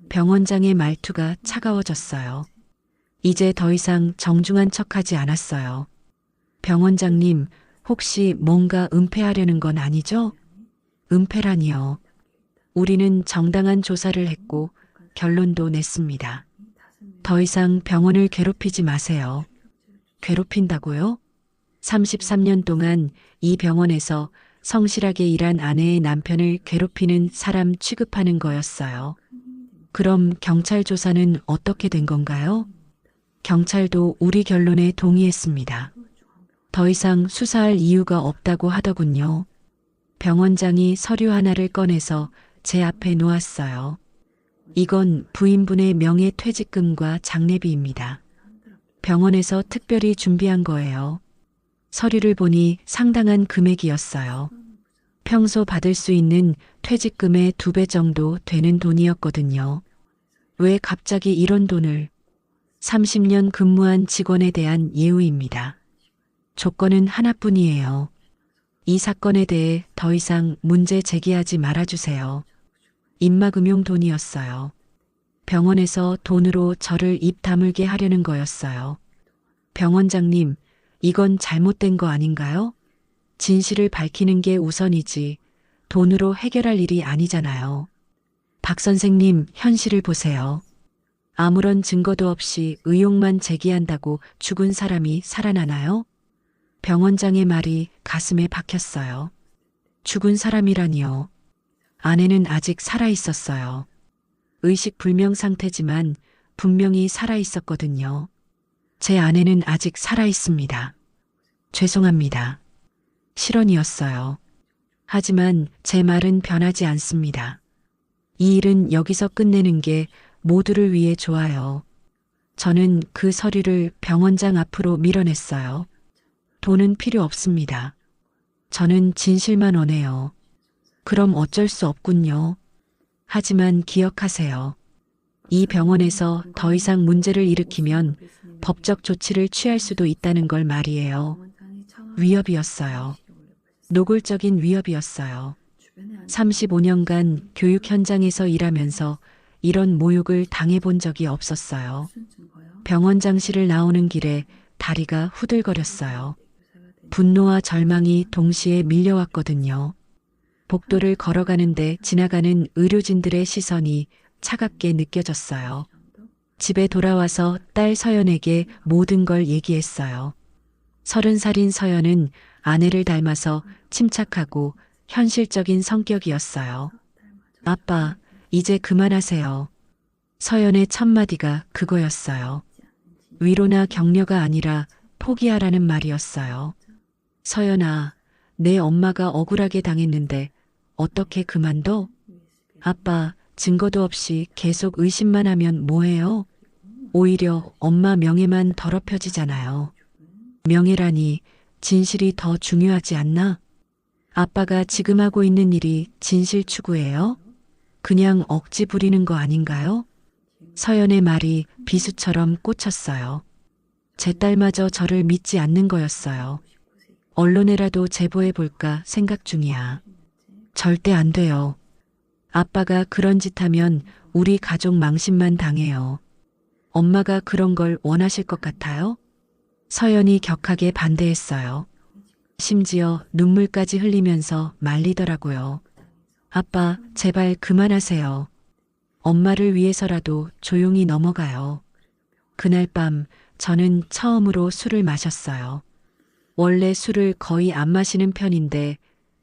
병원장의 말투가 차가워졌어요. 이제 더 이상 정중한 척하지 않았어요. 병원장님, 혹시 뭔가 은폐하려는 건 아니죠? 은폐라니요. 우리는 정당한 조사를 했고 결론도 냈습니다. 더 이상 병원을 괴롭히지 마세요. 괴롭힌다고요? 33년 동안 이 병원에서 성실하게 일한 아내의 남편을 괴롭히는 사람 취급하는 거였어요. 그럼 경찰 조사는 어떻게 된 건가요? 경찰도 우리 결론에 동의했습니다. 더 이상 수사할 이유가 없다고 하더군요. 병원장이 서류 하나를 꺼내서 제 앞에 놓았어요. 이건 부인분의 명예퇴직금과 장례비입니다. 병원에서 특별히 준비한 거예요. 서류를 보니 상당한 금액이었어요. 평소 받을 수 있는 퇴직금의 2배 정도 되는 돈이었거든요. 왜 갑자기 이런 돈을? 30년 근무한 직원에 대한 예우입니다. 조건은 하나뿐이에요. 이 사건에 대해 더 이상 문제 제기하지 말아주세요. 입막음용 돈이었어요. 병원에서 돈으로 저를 입 다물게 하려는 거였어요. 병원장님, 이건 잘못된 거 아닌가요? 진실을 밝히는 게 우선이지 돈으로 해결할 일이 아니잖아요. 박 선생님, 현실을 보세요. 아무런 증거도 없이 의혹만 제기한다고 죽은 사람이 살아나나요? 병원장의 말이 가슴에 박혔어요. 죽은 사람이라니요. 아내는 아직 살아 있었어요. 의식 불명 상태지만 분명히 살아 있었거든요. 제 아내는 아직 살아 있습니다. 죄송합니다. 실언이었어요. 하지만 제 말은 변하지 않습니다. 이 일은 여기서 끝내는 게 모두를 위해 좋아요. 저는 그 서류를 병원장 앞으로 밀어냈어요. 돈은 필요 없습니다. 저는 진실만 원해요. 그럼 어쩔 수 없군요. 하지만 기억하세요. 이 병원에서 더 이상 문제를 일으키면 법적 조치를 취할 수도 있다는 걸 말이에요. 위협이었어요. 노골적인 위협이었어요. 35년간 교육 현장에서 일하면서 이런 모욕을 당해본 적이 없었어요. 병원장실을 나오는 길에 다리가 후들거렸어요. 분노와 절망이 동시에 밀려왔거든요. 복도를 걸어가는데 지나가는 의료진들의 시선이 차갑게 느껴졌어요. 집에 돌아와서 딸 서연에게 모든 걸 얘기했어요. 30살인 서연은 아내를 닮아서 침착하고 현실적인 성격이었어요. 아빠, 이제 그만하세요. 서연의 첫 마디가 그거였어요. 위로나 격려가 아니라 포기하라는 말이었어요. 서연아, 내 엄마가 억울하게 당했는데 어떻게 그만둬? 아빠, 증거도 없이 계속 의심만 하면 뭐해요? 오히려 엄마 명예만 더럽혀지잖아요. 명예라니 진실이 더 중요하지 않나? 아빠가 지금 하고 있는 일이 진실 추구예요? 그냥 억지 부리는 거 아닌가요? 서연의 말이 비수처럼 꽂혔어요. 제 딸마저 저를 믿지 않는 거였어요. 언론에라도 제보해 볼까 생각 중이야. 절대 안 돼요. 아빠가 그런 짓 하면 우리 가족 망신만 당해요. 엄마가 그런 걸 원하실 것 같아요? 서연이 격하게 반대했어요. 심지어 눈물까지 흘리면서 말리더라고요. 아빠, 제발 그만하세요. 엄마를 위해서라도 조용히 넘어가요. 그날 밤 저는 처음으로 술을 마셨어요. 원래 술을 거의 안 마시는 편인데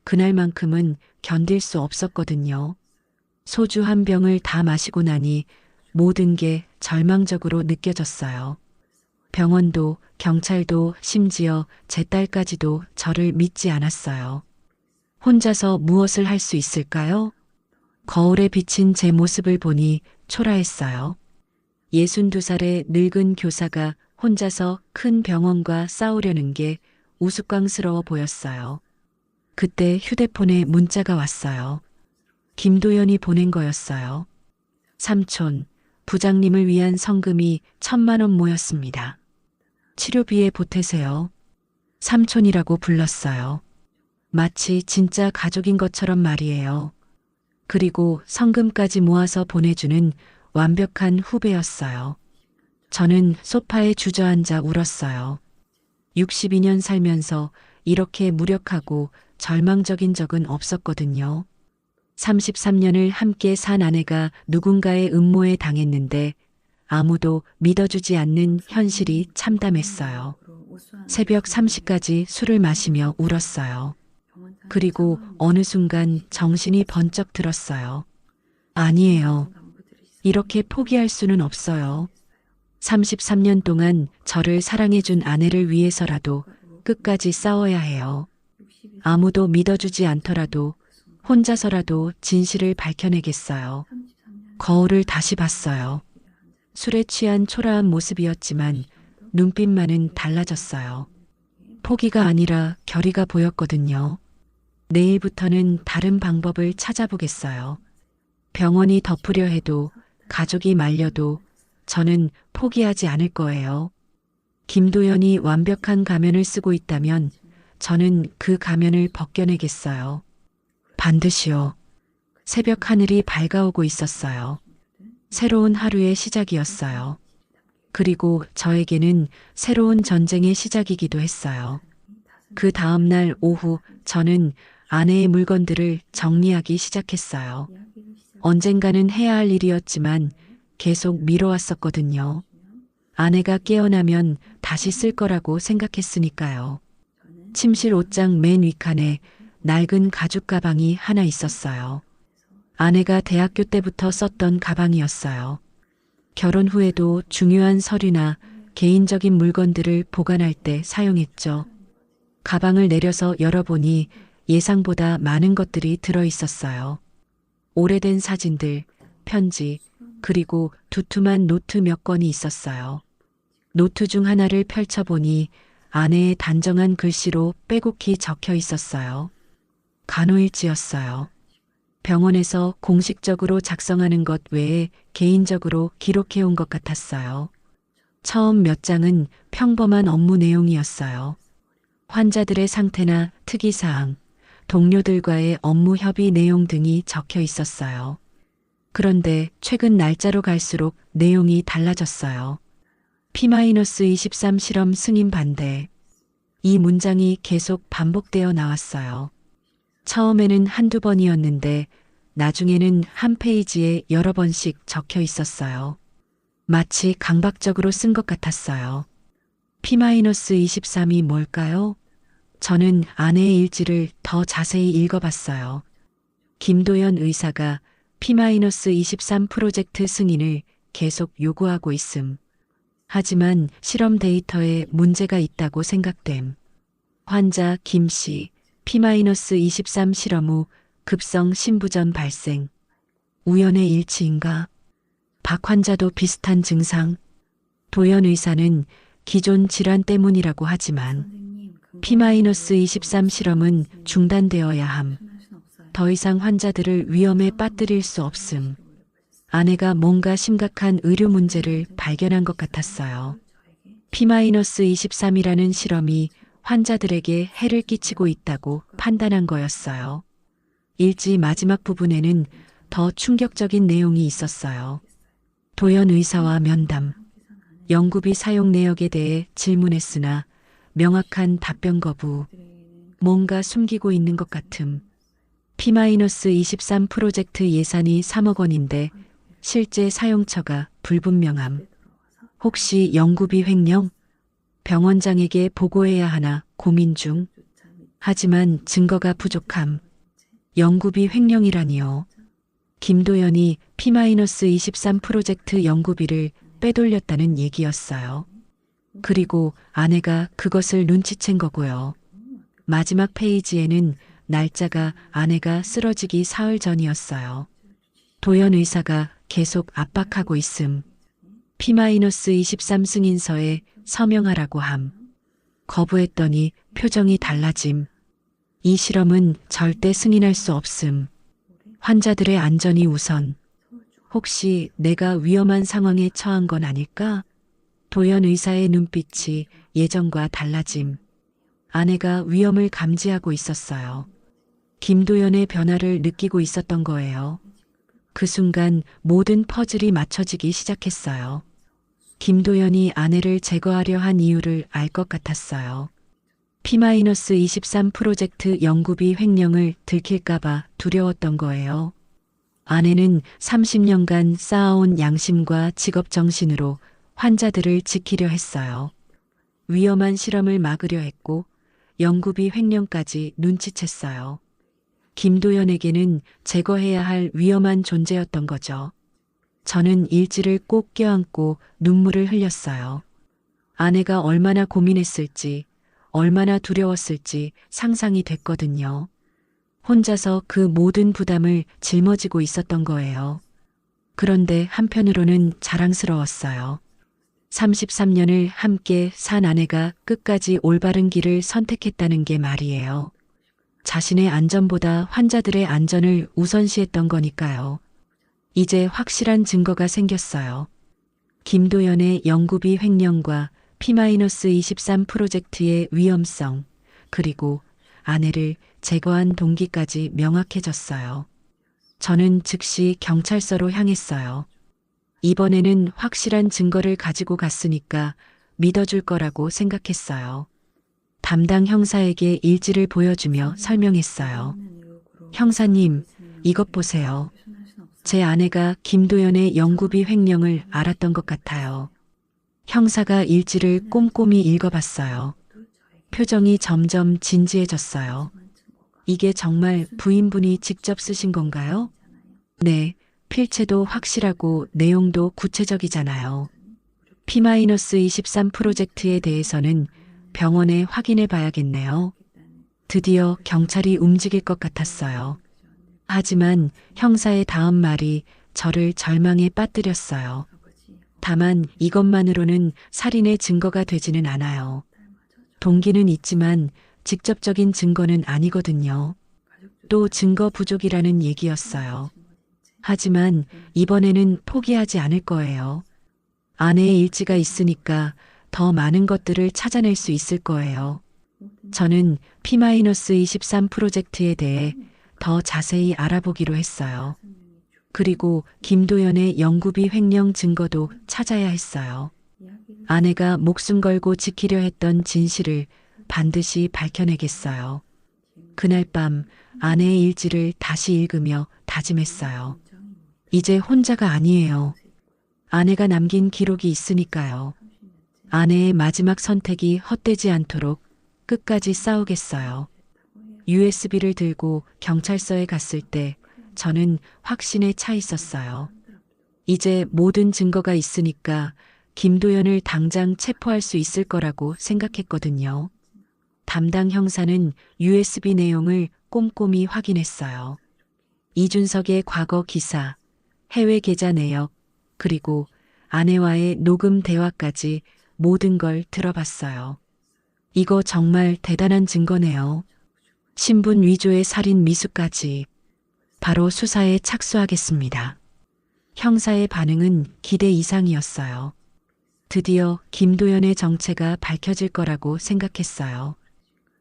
그날만큼은 견딜 수 없었거든요. 소주 한 병을 다 마시고 나니 모든 게 절망적으로 느껴졌어요. 병원도 경찰도 심지어 제 딸까지도 저를 믿지 않았어요. 혼자서 무엇을 할 수 있을까요? 거울에 비친 제 모습을 보니 초라했어요. 62살의 늙은 교사가 혼자서 큰 병원과 싸우려는 게 우스꽝스러워 보였어요. 그때 휴대폰에 문자가 왔어요. 김도연이 보낸 거였어요. 삼촌, 부장님을 위한 성금이 1,000만 원 모였습니다. 치료비에 보태세요. 삼촌이라고 불렀어요. 마치 진짜 가족인 것처럼 말이에요. 그리고 성금까지 모아서 보내주는 완벽한 후배였어요. 저는 소파에 주저앉아 울었어요. 62년 살면서 이렇게 무력하고 절망적인 적은 없었거든요. 33년을 함께 산 아내가 누군가의 음모에 당했는데 아무도 믿어주지 않는 현실이 참담했어요. 새벽 3시까지 술을 마시며 울었어요. 그리고 어느 순간 정신이 번쩍 들었어요. 아니에요. 이렇게 포기할 수는 없어요. 33년 동안 저를 사랑해준 아내를 위해서라도 끝까지 싸워야 해요. 아무도 믿어주지 않더라도 혼자서라도 진실을 밝혀내겠어요. 거울을 다시 봤어요. 술에 취한 초라한 모습이었지만 눈빛만은 달라졌어요. 포기가 아니라 결의가 보였거든요. 내일부터는 다른 방법을 찾아보겠어요. 병원이 덮으려 해도 가족이 말려도 저는 포기하지 않을 거예요. 김도연이 완벽한 가면을 쓰고 있다면 저는 그 가면을 벗겨내겠어요. 반드시요. 새벽 하늘이 밝아오고 있었어요. 새로운 하루의 시작이었어요. 그리고 저에게는 새로운 전쟁의 시작이기도 했어요. 그 다음 날 오후 저는 아내의 물건들을 정리하기 시작했어요. 언젠가는 해야 할 일이었지만 계속 미뤄왔었거든요. 아내가 깨어나면 다시 쓸 거라고 생각했으니까요. 침실 옷장 맨 윗칸에 낡은 가죽 가방이 하나 있었어요. 아내가 대학교 때부터 썼던 가방이었어요. 결혼 후에도 중요한 서류나 개인적인 물건들을 보관할 때 사용했죠. 가방을 내려서 열어보니 예상보다 많은 것들이 들어 있었어요. 오래된 사진들, 편지, 그리고 두툼한 노트 몇 권이 있었어요. 노트 중 하나를 펼쳐보니 아내의 단정한 글씨로 빼곡히 적혀 있었어요. 간호일지였어요. 병원에서 공식적으로 작성하는 것 외에 개인적으로 기록해온 것 같았어요. 처음 몇 장은 평범한 업무 내용이었어요. 환자들의 상태나 특이사항, 동료들과의 업무 협의 내용 등이 적혀 있었어요. 그런데 최근 날짜로 갈수록 내용이 달라졌어요. P-23 실험 승인 반대. 이 문장이 계속 반복되어 나왔어요. 처음에는 한두 번이었는데 나중에는 한 페이지에 여러 번씩 적혀 있었어요. 마치 강박적으로 쓴 것 같았어요. P-23이 뭘까요? 저는 아내의 일지를 더 자세히 읽어봤어요. 김도연 의사가 P-23 프로젝트 승인을 계속 요구하고 있음. 하지만 실험 데이터에 문제가 있다고 생각됨. 환자 김 씨, P-23 실험 후 급성 신부전 발생. 우연의 일치인가? 박 환자도 비슷한 증상. 도연 의사는 기존 질환 때문이라고 하지만 P-23 실험은 중단되어야 함. 더 이상 환자들을 위험에 빠뜨릴 수 없음. 아내가 뭔가 심각한 의료 문제를 발견한 것 같았어요. P-23이라는 실험이 환자들에게 해를 끼치고 있다고 판단한 거였어요. 일지 마지막 부분에는 더 충격적인 내용이 있었어요. 도연 의사와 면담. 연구비 사용 내역에 대해 질문했으나 명확한 답변 거부. 뭔가 숨기고 있는 것 같음. P-23 프로젝트 예산이 3억 원인데 실제 사용처가 불분명함. 혹시 연구비 횡령? 병원장에게 보고해야 하나 고민 중. 하지만 증거가 부족함. 연구비 횡령이라니요. 김도연이 P-23 프로젝트 연구비를 빼돌렸다는 얘기였어요. 그리고 아내가 그것을 눈치챈 거고요. 마지막 페이지에는 날짜가 아내가 쓰러지기 사흘 전이었어요. 도연 의사가 계속 압박하고 있음. P-23 승인서에 서명하라고 함. 거부했더니 표정이 달라짐. 이 실험은 절대 승인할 수 없음. 환자들의 안전이 우선. 혹시 내가 위험한 상황에 처한 건 아닐까? 도연 의사의 눈빛이 예전과 달라짐. 아내가 위험을 감지하고 있었어요. 김도연의 변화를 느끼고 있었던 거예요. 그 순간 모든 퍼즐이 맞춰지기 시작했어요. 김도연이 아내를 제거하려 한 이유를 알 것 같았어요. P-23 프로젝트 연구비 횡령을 들킬까봐 두려웠던 거예요. 아내는 30년간 쌓아온 양심과 직업 정신으로 환자들을 지키려 했어요. 위험한 실험을 막으려 했고 연구비 횡령까지 눈치챘어요. 김도연에게는 제거해야 할 위험한 존재였던 거죠. 저는 일지를 꼭 껴안고 눈물을 흘렸어요. 아내가 얼마나 고민했을지, 얼마나 두려웠을지 상상이 됐거든요. 혼자서 그 모든 부담을 짊어지고 있었던 거예요. 그런데 한편으로는 자랑스러웠어요. 33년을 함께 산 아내가 끝까지 올바른 길을 선택했다는 게 말이에요. 자신의 안전보다 환자들의 안전을 우선시했던 거니까요. 이제 확실한 증거가 생겼어요. 김도연의 연구비 횡령과 P-23 프로젝트의 위험성, 그리고 아내를 제거한 동기까지 명확해졌어요. 저는 즉시 경찰서로 향했어요. 이번에는 확실한 증거를 가지고 갔으니까 믿어줄 거라고 생각했어요. 담당 형사에게 일지를 보여주며 설명했어요. 형사님, 이것 보세요. 제 아내가 김도연의 연구비 횡령을 알았던 것 같아요. 형사가 일지를 꼼꼼히 읽어봤어요. 표정이 점점 진지해졌어요. 이게 정말 부인분이 직접 쓰신 건가요? 네, 필체도 확실하고 내용도 구체적이잖아요. P-23 프로젝트에 대해서는 병원에 확인해 봐야겠네요. 드디어 경찰이 움직일 것 같았어요. 하지만 형사의 다음 말이 저를 절망에 빠뜨렸어요. 다만 이것만으로는 살인의 증거가 되지는 않아요. 동기는 있지만 직접적인 증거는 아니거든요. 또 증거 부족이라는 얘기였어요. 하지만 이번에는 포기하지 않을 거예요. 아내의 일지가 있으니까 더 많은 것들을 찾아낼 수 있을 거예요. 저는 P-23 프로젝트에 대해 더 자세히 알아보기로 했어요. 그리고 김도연의 연구비 횡령 증거도 찾아야 했어요. 아내가 목숨 걸고 지키려 했던 진실을 반드시 밝혀내겠어요. 그날 밤 아내의 일지를 다시 읽으며 다짐했어요. 이제 혼자가 아니에요. 아내가 남긴 기록이 있으니까요. 아내의 마지막 선택이 헛되지 않도록 끝까지 싸우겠어요. USB를 들고 경찰서에 갔을 때 저는 확신에 차 있었어요. 이제 모든 증거가 있으니까 김도연을 당장 체포할 수 있을 거라고 생각했거든요. 담당 형사는 USB 내용을 꼼꼼히 확인했어요. 이준석의 과거 기사, 해외 계좌 내역, 그리고 아내와의 녹음 대화까지 모든 걸 들어봤어요. 이거 정말 대단한 증거네요. 신분 위조의 살인 미수까지. 바로 수사에 착수하겠습니다. 형사의 반응은 기대 이상이었어요. 드디어 김도연의 정체가 밝혀질 거라고 생각했어요.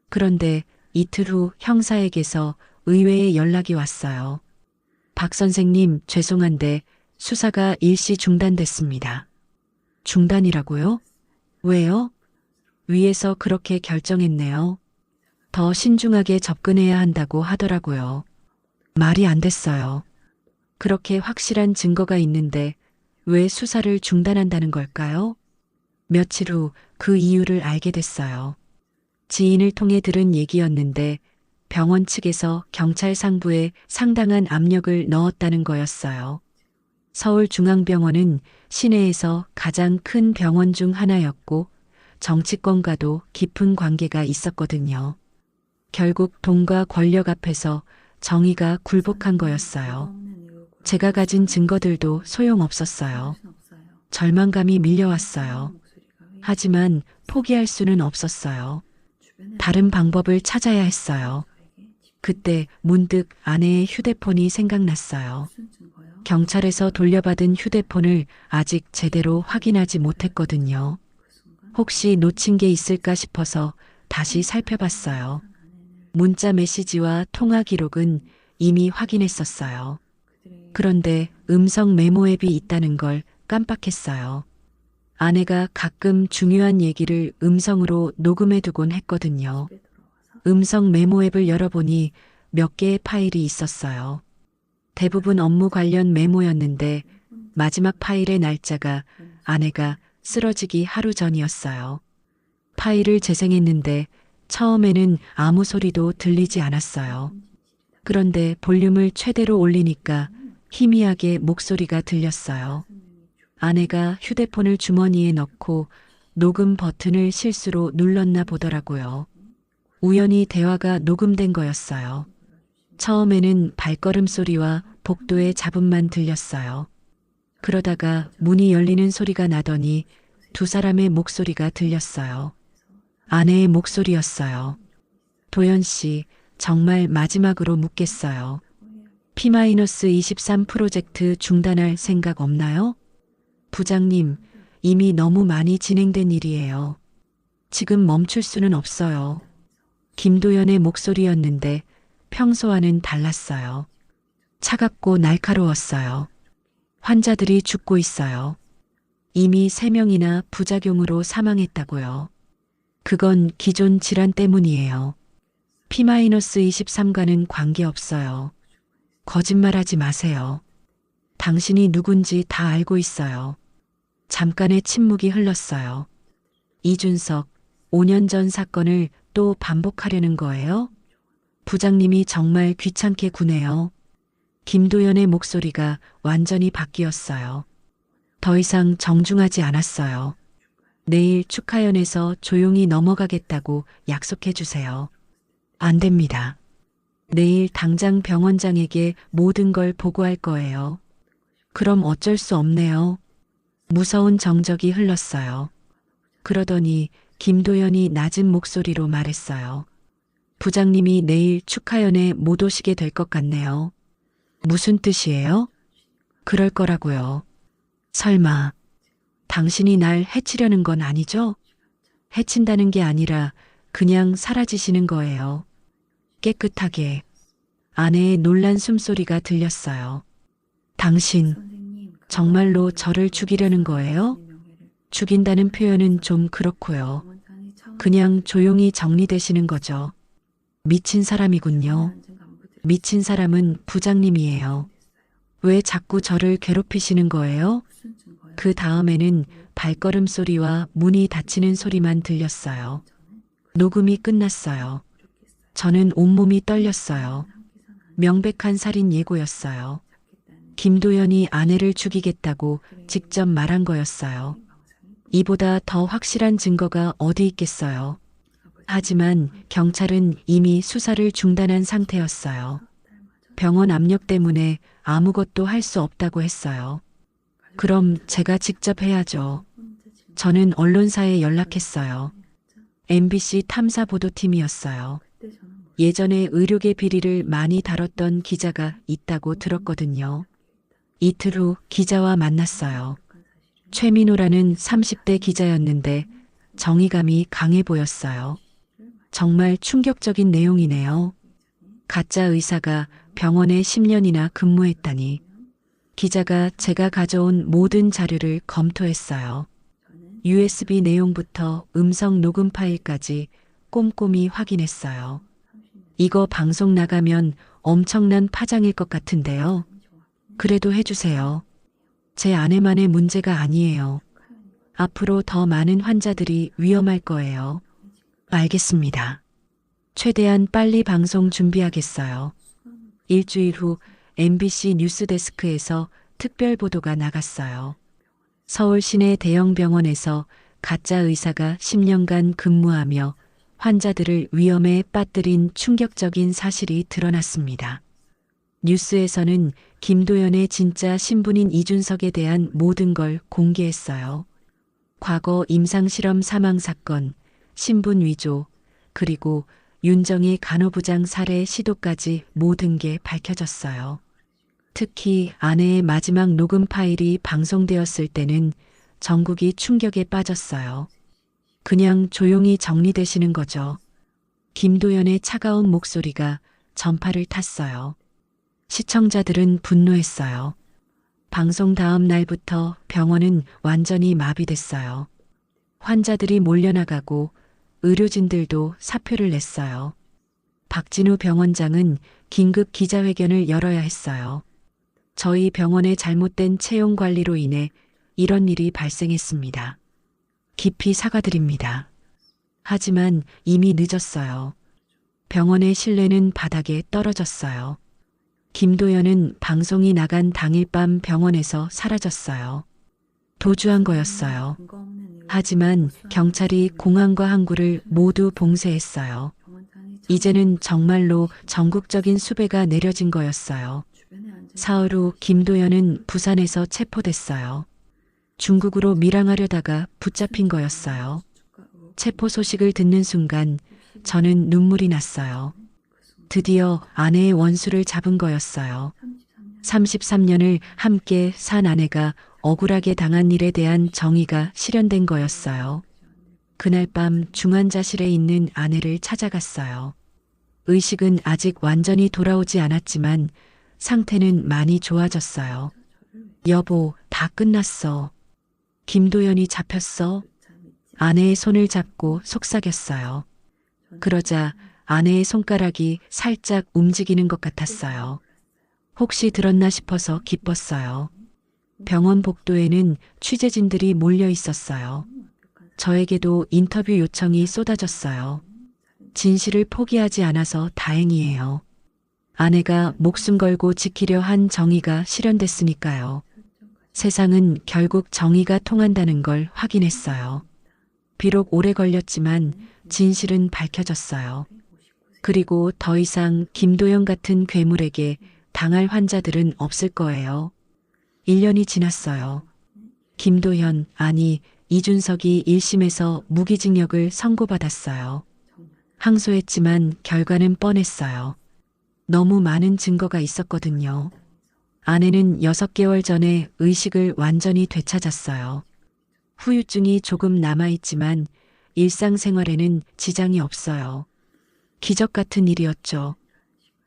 그런데 이틀 후 형사에게서 의외의 연락이 왔어요. 박 선생님, 죄송한데 수사가 일시 중단됐습니다. 중단이라고요? 왜요? 위에서 그렇게 결정했네요. 더 신중하게 접근해야 한다고 하더라고요. 말이 안 됐어요. 그렇게 확실한 증거가 있는데 왜 수사를 중단한다는 걸까요? 며칠 후 그 이유를 알게 됐어요. 지인을 통해 들은 얘기였는데 병원 측에서 경찰 상부에 상당한 압력을 넣었다는 거였어요. 서울중앙병원은 시내에서 가장 큰 병원 중 하나였고 정치권과도 깊은 관계가 있었거든요. 결국 돈과 권력 앞에서 정의가 굴복한 거였어요. 제가 가진 증거들도 소용없었어요. 절망감이 밀려왔어요. 하지만 포기할 수는 없었어요. 다른 방법을 찾아야 했어요. 그때 문득 아내의 휴대폰이 생각났어요. 경찰에서 돌려받은 휴대폰을 아직 제대로 확인하지 못했거든요. 혹시 놓친 게 있을까 싶어서 다시 살펴봤어요. 문자 메시지와 통화 기록은 이미 확인했었어요. 그런데 음성 메모 앱이 있다는 걸 깜빡했어요. 아내가 가끔 중요한 얘기를 음성으로 녹음해 두곤 했거든요. 음성 메모 앱을 열어보니 몇 개의 파일이 있었어요. 대부분 업무 관련 메모였는데 마지막 파일의 날짜가 아내가 쓰러지기 하루 전이었어요. 파일을 재생했는데 처음에는 아무 소리도 들리지 않았어요. 그런데 볼륨을 최대로 올리니까 희미하게 목소리가 들렸어요. 아내가 휴대폰을 주머니에 넣고 녹음 버튼을 실수로 눌렀나 보더라고요. 우연히 대화가 녹음된 거였어요. 처음에는 발걸음 소리와 복도의 잡음만 들렸어요. 그러다가 문이 열리는 소리가 나더니 두 사람의 목소리가 들렸어요. 아내의 목소리였어요. 도연 씨, 정말 마지막으로 묻겠어요. P-23 프로젝트 중단할 생각 없나요? 부장님, 이미 너무 많이 진행된 일이에요. 지금 멈출 수는 없어요. 김도연의 목소리였는데 평소와는 달랐어요. 차갑고 날카로웠어요. 환자들이 죽고 있어요. 이미 3명이나 부작용으로 사망했다고요. 그건 기존 질환 때문이에요. P-23과는 관계없어요. 거짓말하지 마세요. 당신이 누군지 다 알고 있어요. 잠깐의 침묵이 흘렀어요. 이준석, 5년 전 사건을 또 반복하려는 거예요? 부장님이 정말 귀찮게 구네요. 김도연의 목소리가 완전히 바뀌었어요. 더 이상 정중하지 않았어요. 내일 축하연에서 조용히 넘어가겠다고 약속해 주세요. 안 됩니다. 내일 당장 병원장에게 모든 걸 보고할 거예요. 그럼 어쩔 수 없네요. 무서운 정적이 흘렀어요. 그러더니 김도연이 낮은 목소리로 말했어요. 부장님이 내일 축하연에 못 오시게 될 것 같네요. 무슨 뜻이에요? 그럴 거라고요. 설마 당신이 날 해치려는 건 아니죠? 해친다는 게 아니라 그냥 사라지시는 거예요. 깨끗하게. 아내의 놀란 숨소리가 들렸어요. 당신 정말로 저를 죽이려는 거예요? 죽인다는 표현은 좀 그렇고요. 그냥 조용히 정리되시는 거죠. 미친 사람이군요. 미친 사람은 부장님이에요. 왜 자꾸 저를 괴롭히시는 거예요? 그 다음에는 발걸음 소리와 문이 닫히는 소리만 들렸어요. 녹음이 끝났어요. 저는 온몸이 떨렸어요. 명백한 살인 예고였어요. 김도연이 아내를 죽이겠다고 직접 말한 거였어요. 이보다 더 확실한 증거가 어디 있겠어요. 하지만 경찰은 이미 수사를 중단한 상태였어요. 병원 압력 때문에 아무것도 할 수 없다고 했어요. 그럼 제가 직접 해야죠. 저는 언론사에 연락했어요. MBC 탐사보도팀이었어요. 예전에 의료계 비리를 많이 다뤘던 기자가 있다고 들었거든요. 이틀 후 기자와 만났어요. 최민호라는 30대 기자였는데 정의감이 강해 보였어요. 정말 충격적인 내용이네요. 가짜 의사가 병원에 10년이나 근무했다니. 기자가 제가 가져온 모든 자료를 검토했어요. USB 내용부터 음성 녹음 파일까지 꼼꼼히 확인했어요. 이거 방송 나가면 엄청난 파장일 것 같은데요. 그래도 해주세요. 제 아내만의 문제가 아니에요. 앞으로 더 많은 환자들이 위험할 거예요. 알겠습니다. 최대한 빨리 방송 준비하겠어요. 일주일 후 MBC 뉴스데스크에서 특별 보도가 나갔어요. 서울 시내 대형 병원에서 가짜 의사가 10년간 근무하며 환자들을 위험에 빠뜨린 충격적인 사실이 드러났습니다. 뉴스에서는 김도연의 진짜 신분인 이준석에 대한 모든 걸 공개했어요. 과거 임상실험 사망 사건, 신분 위조, 그리고 윤정희 간호부장 살해 시도까지 모든 게 밝혀졌어요. 특히 아내의 마지막 녹음 파일이 방송되었을 때는 전국이 충격에 빠졌어요. 그냥 조용히 정리되시는 거죠. 김도연의 차가운 목소리가 전파를 탔어요. 시청자들은 분노했어요. 방송 다음 날부터 병원은 완전히 마비됐어요. 환자들이 몰려나가고 의료진들도 사표를 냈어요. 박진우 병원장은 긴급 기자회견을 열어야 했어요. 저희 병원의 잘못된 채용 관리로 인해 이런 일이 발생했습니다. 깊이 사과드립니다. 하지만 이미 늦었어요. 병원의 신뢰는 바닥에 떨어졌어요. 김도연은 방송이 나간 당일 밤 병원에서 사라졌어요. 도주한 거였어요. 하지만 경찰이 공항과 항구를 모두 봉쇄했어요. 이제는 정말로 전국적인 수배가 내려진 거였어요. 사흘 후 김도연은 부산에서 체포됐어요. 중국으로 밀항하려다가 붙잡힌 거였어요. 체포 소식을 듣는 순간 저는 눈물이 났어요. 드디어 아내의 원수를 잡은 거였어요. 33년을 함께 산 아내가 억울하게 당한 일에 대한 정의가 실현된 거였어요. 그날 밤 중환자실에 있는 아내를 찾아갔어요. 의식은 아직 완전히 돌아오지 않았지만 상태는 많이 좋아졌어요. 여보, 다 끝났어. 김도연이 잡혔어. 아내의 손을 잡고 속삭였어요. 그러자 아내의 손가락이 살짝 움직이는 것 같았어요. 혹시 들었나 싶어서 기뻤어요. 병원 복도에는 취재진들이 몰려 있었어요. 저에게도 인터뷰 요청이 쏟아졌어요. 진실을 포기하지 않아서 다행이에요. 아내가 목숨 걸고 지키려 한 정의가 실현됐으니까요. 세상은 결국 정의가 통한다는 걸 확인했어요. 비록 오래 걸렸지만 진실은 밝혀졌어요. 그리고 더 이상 김도연 같은 괴물에게 당할 환자들은 없을 거예요. 1년이 지났어요. 김도연, 아니 이준석이 1심에서 무기징역을 선고받았어요. 항소했지만 결과는 뻔했어요. 너무 많은 증거가 있었거든요. 아내는 6개월 전에 의식을 완전히 되찾았어요. 후유증이 조금 남아있지만 일상생활에는 지장이 없어요. 기적 같은 일이었죠.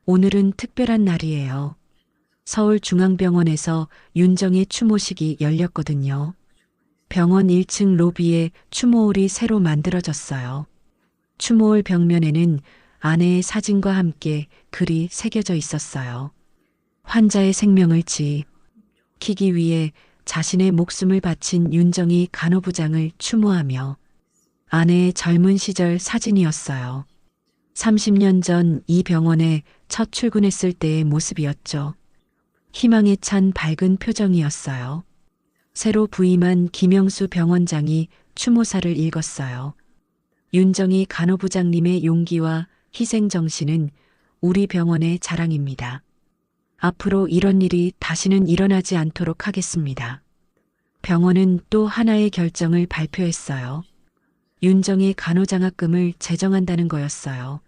오늘은 특별한 날이에요. 서울중앙병원에서 윤정희 추모식이 열렸거든요. 병원 1층 로비에 추모홀이 새로 만들어졌어요. 추모홀 벽면에는 아내의 사진과 함께 글이 새겨져 있었어요. 환자의 생명을 지키기 위해 자신의 목숨을 바친 윤정희 간호부장을 추모하며 아내의 젊은 시절 사진이었어요. 30년 전 이 병원에 첫 출근했을 때의 모습이었죠. 희망에 찬 밝은 표정이었어요. 새로 부임한 김영수 병원장이 추모사를 읽었어요. 윤정희 간호부장님의 용기와 희생정신은 우리 병원의 자랑입니다. 앞으로 이런 일이 다시는 일어나지 않도록 하겠습니다. 병원은 또 하나의 결정을 발표했어요. 윤정희 간호장학금을 제정한다는 거였어요.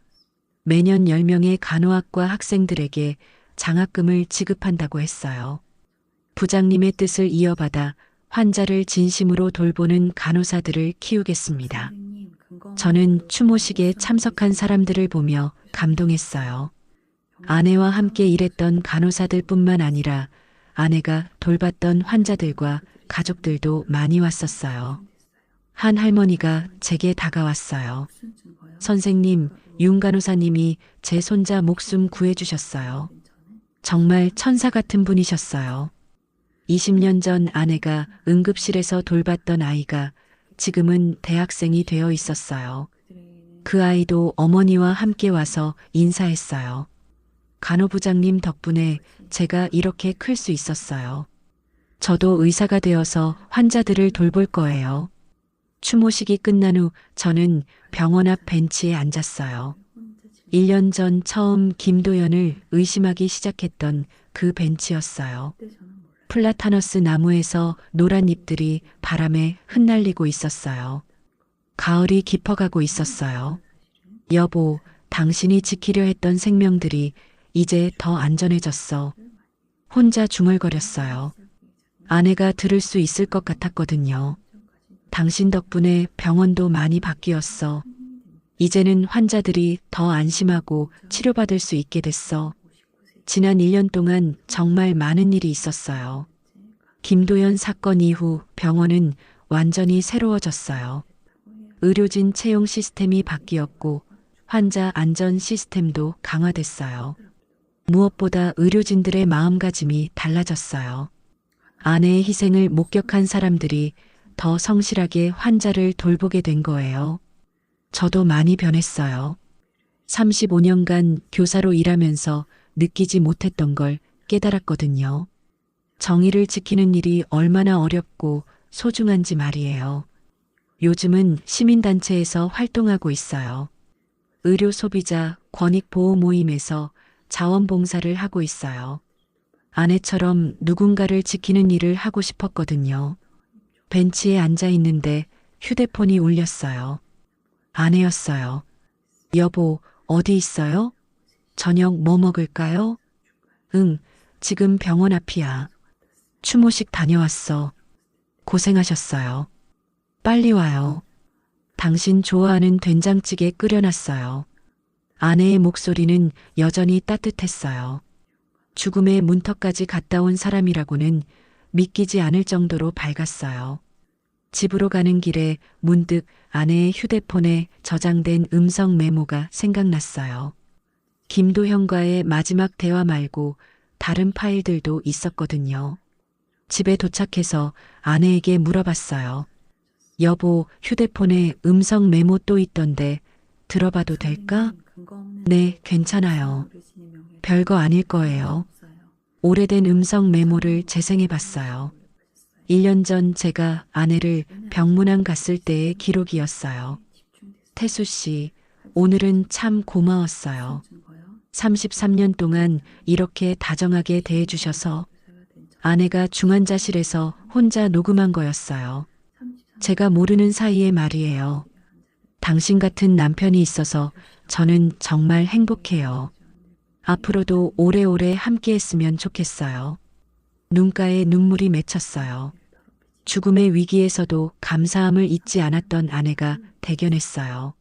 매년 10명의 간호학과 학생들에게 장학금을 지급한다고 했어요. 부장님의 뜻을 이어받아 환자를 진심으로 돌보는 간호사들을 키우겠습니다. 저는 추모식에 참석한 사람들을 보며 감동했어요. 아내와 함께 일했던 간호사들뿐만 아니라 아내가 돌봤던 환자들과 가족들도 많이 왔었어요. 한 할머니가 제게 다가왔어요. 선생님, 윤 간호사님이 제 손자 목숨 구해주셨어요. 정말 천사 같은 분이셨어요. 20년 전 아내가 응급실에서 돌봤던 아이가 지금은 대학생이 되어 있었어요. 그 아이도 어머니와 함께 와서 인사했어요. 간호부장님 덕분에 제가 이렇게 클 수 있었어요. 저도 의사가 되어서 환자들을 돌볼 거예요. 추모식이 끝난 후 저는 병원 앞 벤치에 앉았어요. 1년 전 처음 김도연을 의심하기 시작했던 그 벤치였어요. 플라타너스 나무에서 노란 잎들이 바람에 흩날리고 있었어요. 가을이 깊어가고 있었어요. 여보, 당신이 지키려 했던 생명들이 이제 더 안전해졌어. 혼자 중얼거렸어요. 아내가 들을 수 있을 것 같았거든요. 당신 덕분에 병원도 많이 바뀌었어. 이제는 환자들이 더 안심하고 치료받을 수 있게 됐어. 지난 1년 동안 정말 많은 일이 있었어요. 김도연 사건 이후 병원은 완전히 새로워졌어요. 의료진 채용 시스템이 바뀌었고 환자 안전 시스템도 강화됐어요. 무엇보다 의료진들의 마음가짐이 달라졌어요. 아내의 희생을 목격한 사람들이 더 성실하게 환자를 돌보게 된 거예요. 저도 많이 변했어요. 35년간 교사로 일하면서 느끼지 못했던 걸 깨달았거든요. 정의를 지키는 일이 얼마나 어렵고 소중한지 말이에요. 요즘은 시민단체에서 활동하고 있어요. 의료 소비자 권익보호 모임에서 자원봉사를 하고 있어요. 아내처럼 누군가를 지키는 일을 하고 싶었거든요. 벤치에 앉아 있는데 휴대폰이 울렸어요. 아내였어요. 여보, 어디 있어요? 저녁 뭐 먹을까요? 응, 지금 병원 앞이야. 추모식 다녀왔어. 고생하셨어요. 빨리 와요. 당신 좋아하는 된장찌개 끓여놨어요. 아내의 목소리는 여전히 따뜻했어요. 죽음의 문턱까지 갔다 온 사람이라고는 믿기지 않을 정도로 밝았어요. 집으로 가는 길에 문득 아내의 휴대폰에 저장된 음성 메모가 생각났어요. 김도현과의 마지막 대화 말고 다른 파일들도 있었거든요. 집에 도착해서 아내에게 물어봤어요. 여보, 휴대폰에 음성 메모 또 있던데 들어봐도 될까? 네, 괜찮아요. 별거 아닐 거예요. 오래된 음성 메모를 재생해 봤어요. 1년 전 제가 아내를 병문안 갔을 때의 기록이었어요. 태수 씨, 오늘은 참 고마웠어요. 33년 동안 이렇게 다정하게 대해주셔서. 아내가 중환자실에서 혼자 녹음한 거였어요. 제가 모르는 사이에 말이에요. 당신 같은 남편이 있어서 저는 정말 행복해요. 앞으로도 오래오래 함께 했으면 좋겠어요. 눈가에 눈물이 맺혔어요. 죽음의 위기에서도 감사함을 잊지 않았던 아내가 대견했어요.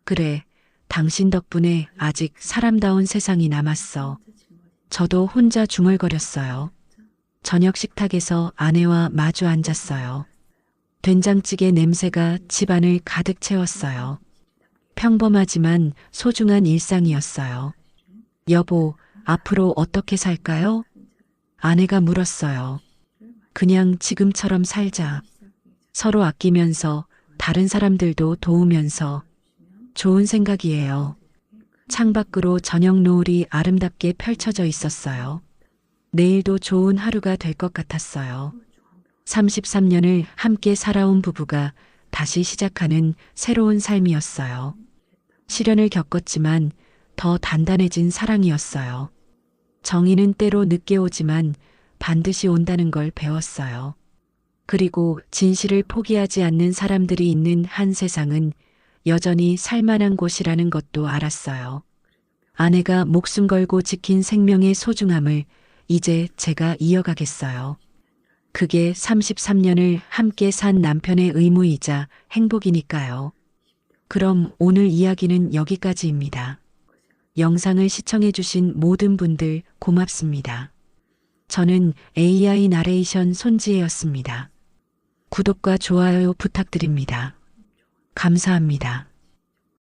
그래, 당신 덕분에 아직 사람다운 세상이 남았어. 저도 혼자 중얼거렸어요. 저녁 식탁에서 아내와 마주 앉았어요. 된장찌개 냄새가 집안을 가득 채웠어요. 평범하지만 소중한 일상이었어요. 여보, 앞으로 어떻게 살까요? 아내가 물었어요. 그냥 지금처럼 살자. 서로 아끼면서 다른 사람들도 도우면서. 좋은 생각이에요. 창밖으로 저녁 노을이 아름답게 펼쳐져 있었어요. 내일도 좋은 하루가 될 것 같았어요. 33년을 함께 살아온 부부가 다시 시작하는 새로운 삶이었어요. 시련을 겪었지만 더 단단해진 사랑이었어요. 정의는 때로 늦게 오지만 반드시 온다는 걸 배웠어요. 그리고 진실을 포기하지 않는 사람들이 있는 한 세상은 여전히 살만한 곳이라는 것도 알았어요. 아내가 목숨 걸고 지킨 생명의 소중함을 이제 제가 이어가겠어요. 그게 33년을 함께 산 남편의 의무이자 행복이니까요. 그럼 오늘 이야기는 여기까지입니다. 영상을 시청해주신 모든 분들 고맙습니다. 저는 AI 나레이션 손지혜였습니다. 구독과 좋아요 부탁드립니다. 감사합니다.